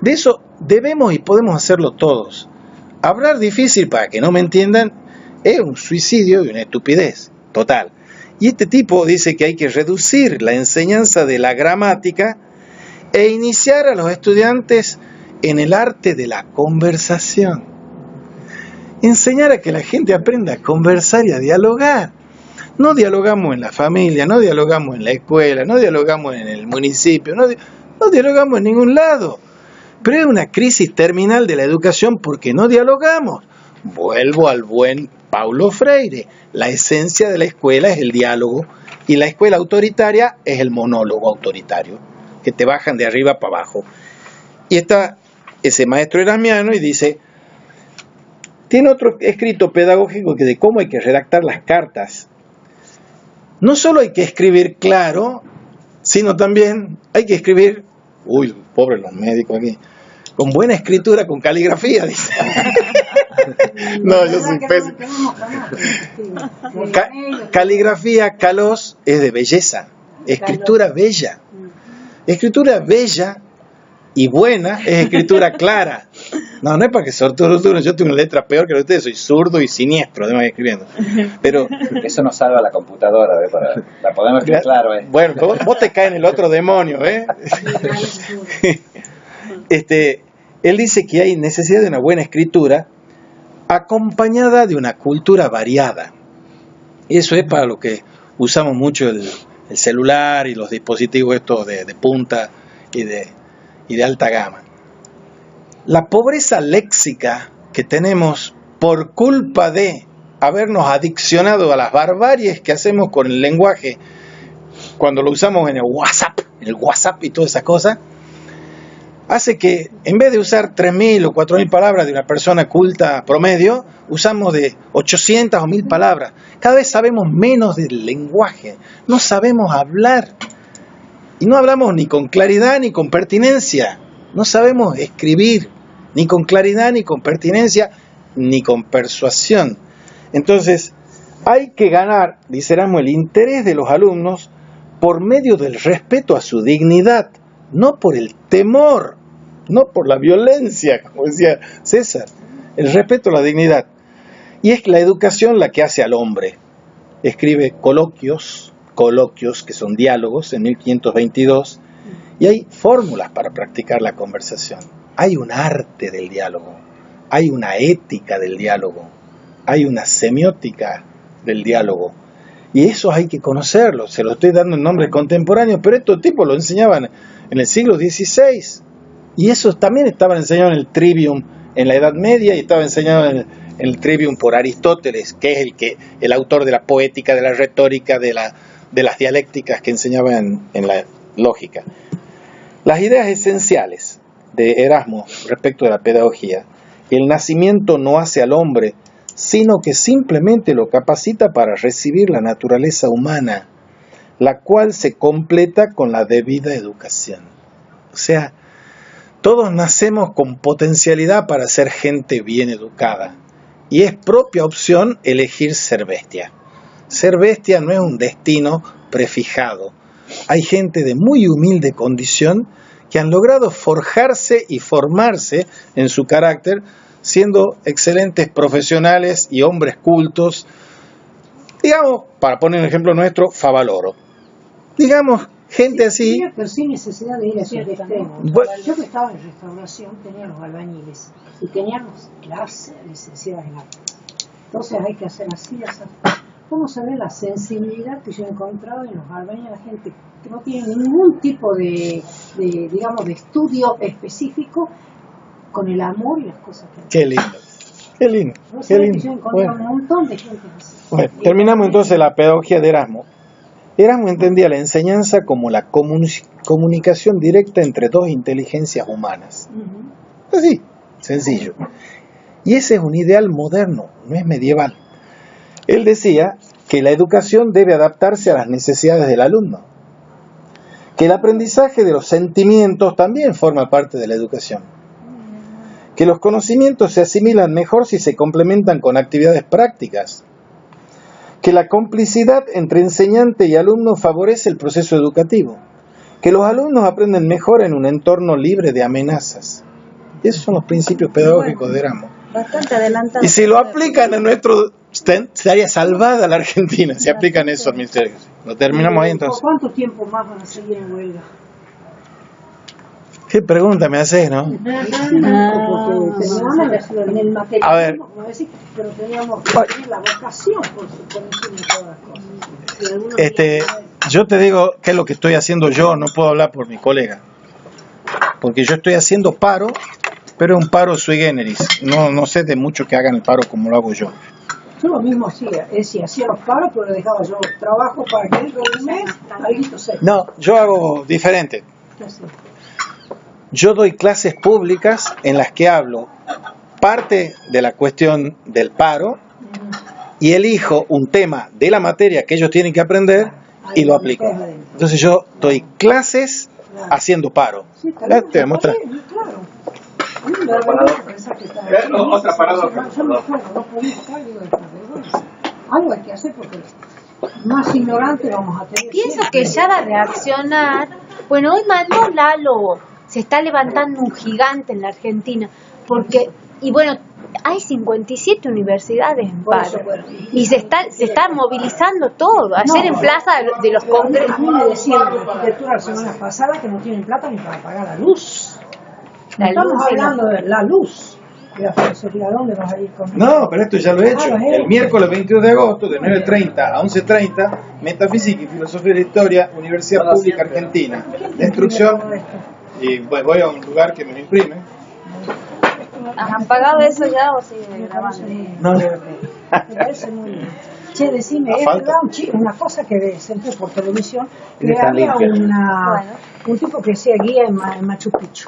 De eso debemos y podemos hacerlo todos. Hablar difícil para que no me entiendan es un suicidio y una estupidez total. Y este tipo dice que hay que reducir la enseñanza de la gramática e iniciar a los estudiantes en el arte de la conversación. Enseñar a que la gente aprenda a conversar y a dialogar. No dialogamos en la familia, no dialogamos en la escuela, no dialogamos en el municipio, no dialogamos en ningún lado. Pero es una crisis terminal de la educación porque no dialogamos. Vuelvo al buen Paulo Freire. La esencia de la escuela es el diálogo y la escuela autoritaria es el monólogo autoritario, que te bajan de arriba para abajo. Y está ese maestro erasmiano y dice, tiene otro escrito pedagógico que de cómo hay que redactar las cartas. No solo hay que escribir claro, sino también hay que escribir, pobre los médicos aquí, con buena escritura, con caligrafía, dice. No, yo soy pésimo. Caligrafía, kalos, es de belleza, escritura bella. Escritura bella y buena es escritura clara. No es para que sortudo, yo tengo una letra peor que la de ustedes, soy zurdo y siniestro, además escribiendo. Pero eso nos salva la computadora, la podemos escribir claro. Bueno, vos te caes en el otro demonio, Él dice que hay necesidad de una buena escritura acompañada de una cultura variada. Y eso es para lo que usamos mucho el celular y los dispositivos estos de punta y de alta gama. La pobreza léxica que tenemos por culpa de habernos adiccionado a las barbaries que hacemos con el lenguaje cuando lo usamos en el WhatsApp y todas esas cosas, hace que en vez de usar 3.000 o 4.000 palabras de una persona culta promedio, usamos de 800 o 1.000 palabras. Cada vez sabemos menos del lenguaje, no sabemos hablar. Y no hablamos ni con claridad ni con pertinencia. No sabemos escribir ni con claridad ni con pertinencia ni con persuasión. Entonces, hay que ganar, dice Erasmo, el interés de los alumnos por medio del respeto a su dignidad, no por el temor, no por la violencia, como decía César, el respeto a la dignidad. Y es la educación la que hace al hombre. Escribe coloquios, que son diálogos, en 1522, y hay fórmulas para practicar la conversación. Hay un arte del diálogo, hay una ética del diálogo, hay una semiótica del diálogo, y eso hay que conocerlo. Se lo estoy dando en nombres contemporáneos, pero estos tipos lo enseñaban en el siglo XVI, y eso también estaban enseñados en el Trivium en la Edad Media, y estaba enseñado en el Trivium por Aristóteles, que es el autor de la poética, de la retórica, de las dialécticas que enseñaba en la lógica. Las ideas esenciales de Erasmo respecto de la pedagogía: el nacimiento no hace al hombre, sino que simplemente lo capacita para recibir la naturaleza humana, la cual se completa con la debida educación. O sea, todos nacemos con potencialidad para ser gente bien educada, y es propia opción elegir ser bestia. Ser bestia no es un destino prefijado. Hay gente de muy humilde condición que han logrado forjarse y formarse en su carácter, siendo excelentes profesionales y hombres cultos. Digamos, para poner un ejemplo nuestro, Favaloro. Digamos, gente así. Pero sin necesidad de ir a esos extremos. Bueno, yo que estaba en restauración tenía los albañiles y teníamos clases licenciadas en arte. Entonces hay que hacer así, así. Vamos a ver la sensibilidad que yo he encontrado en los albañiles, la gente que no tiene ningún tipo de estudio específico, con el amor y las cosas que hacen. Qué lindo. Yo he encontrado un montón de gente así. Bueno, terminamos entonces la pedagogía de Erasmo. Erasmo entendía la enseñanza como la comunicación directa entre dos inteligencias humanas. Así, sencillo. Y ese es un ideal moderno, no es medieval. Él decía que la educación debe adaptarse a las necesidades del alumno, que el aprendizaje de los sentimientos también forma parte de la educación, que los conocimientos se asimilan mejor si se complementan con actividades prácticas, que la complicidad entre enseñante y alumno favorece el proceso educativo, que los alumnos aprenden mejor en un entorno libre de amenazas. Esos son los principios pedagógicos de Erasmo. Bastante adelantado. Y si lo aplican a nuestro, estaría salvada la Argentina, si aplican eso al ministerio. Lo terminamos ahí entonces. ¿Cuánto tiempo más van a seguir en huelga? ¿Qué pregunta me haces, no? A ver. Pero teníamos que tener la vocación por encima de todas las cosas. Yo te digo qué es lo que estoy haciendo yo, no puedo hablar por mi colega. Porque yo estoy haciendo paro, pero es un paro sui generis. No sé de mucho que hagan el paro como lo hago yo. Yo lo mismo hacía, hacía los paros, pero dejaba yo trabajo para que dentro de un mes, algo se... No, yo hago diferente. ¿Qué hacía? Yo doy clases públicas en las que hablo parte de la cuestión del paro y elijo un tema de la materia que ellos tienen que aprender y lo aplico. Entonces yo doy clases haciendo paro. Sí, te voy a mostrar. Claro. A mí me da vergüenza pensar que está Otra paradoja. Yo me acuerdo, no podía buscar, digo, esta vergüenza. Algo hay que hacer porque más ignorante vamos a tener. Pienso que ya va a reaccionar. Bueno, hoy mandó Lalo, se está levantando un gigante en la Argentina, porque, y bueno, hay 57 universidades en Por eso, paro, bueno. y se está movilizando todo. Ayer en Plaza de los Congresos. A mí me decían en la arquitectura la semana pasada que no tienen plata ni para pagar la luz. La Estamos luz, hablando de la luz. Y la filosofía, ¿dónde vas a ir con eso? No, pero esto ya lo he hecho. Ah, lo he El hecho. miércoles 22 de agosto, de 9:30 a 11:30, Metafísica y Filosofía de la Historia, Universidad Pública Argentina. Destrucción. Y pues voy a un lugar que me lo imprime. ¿Han pagado eso ya o sigue grabando? No, no. Me parece muy bien. Che, decime, ¿A es falta? verdad una cosa que siempre por televisión, que Está había limpia. un tipo que hacía guía en Machu Picchu.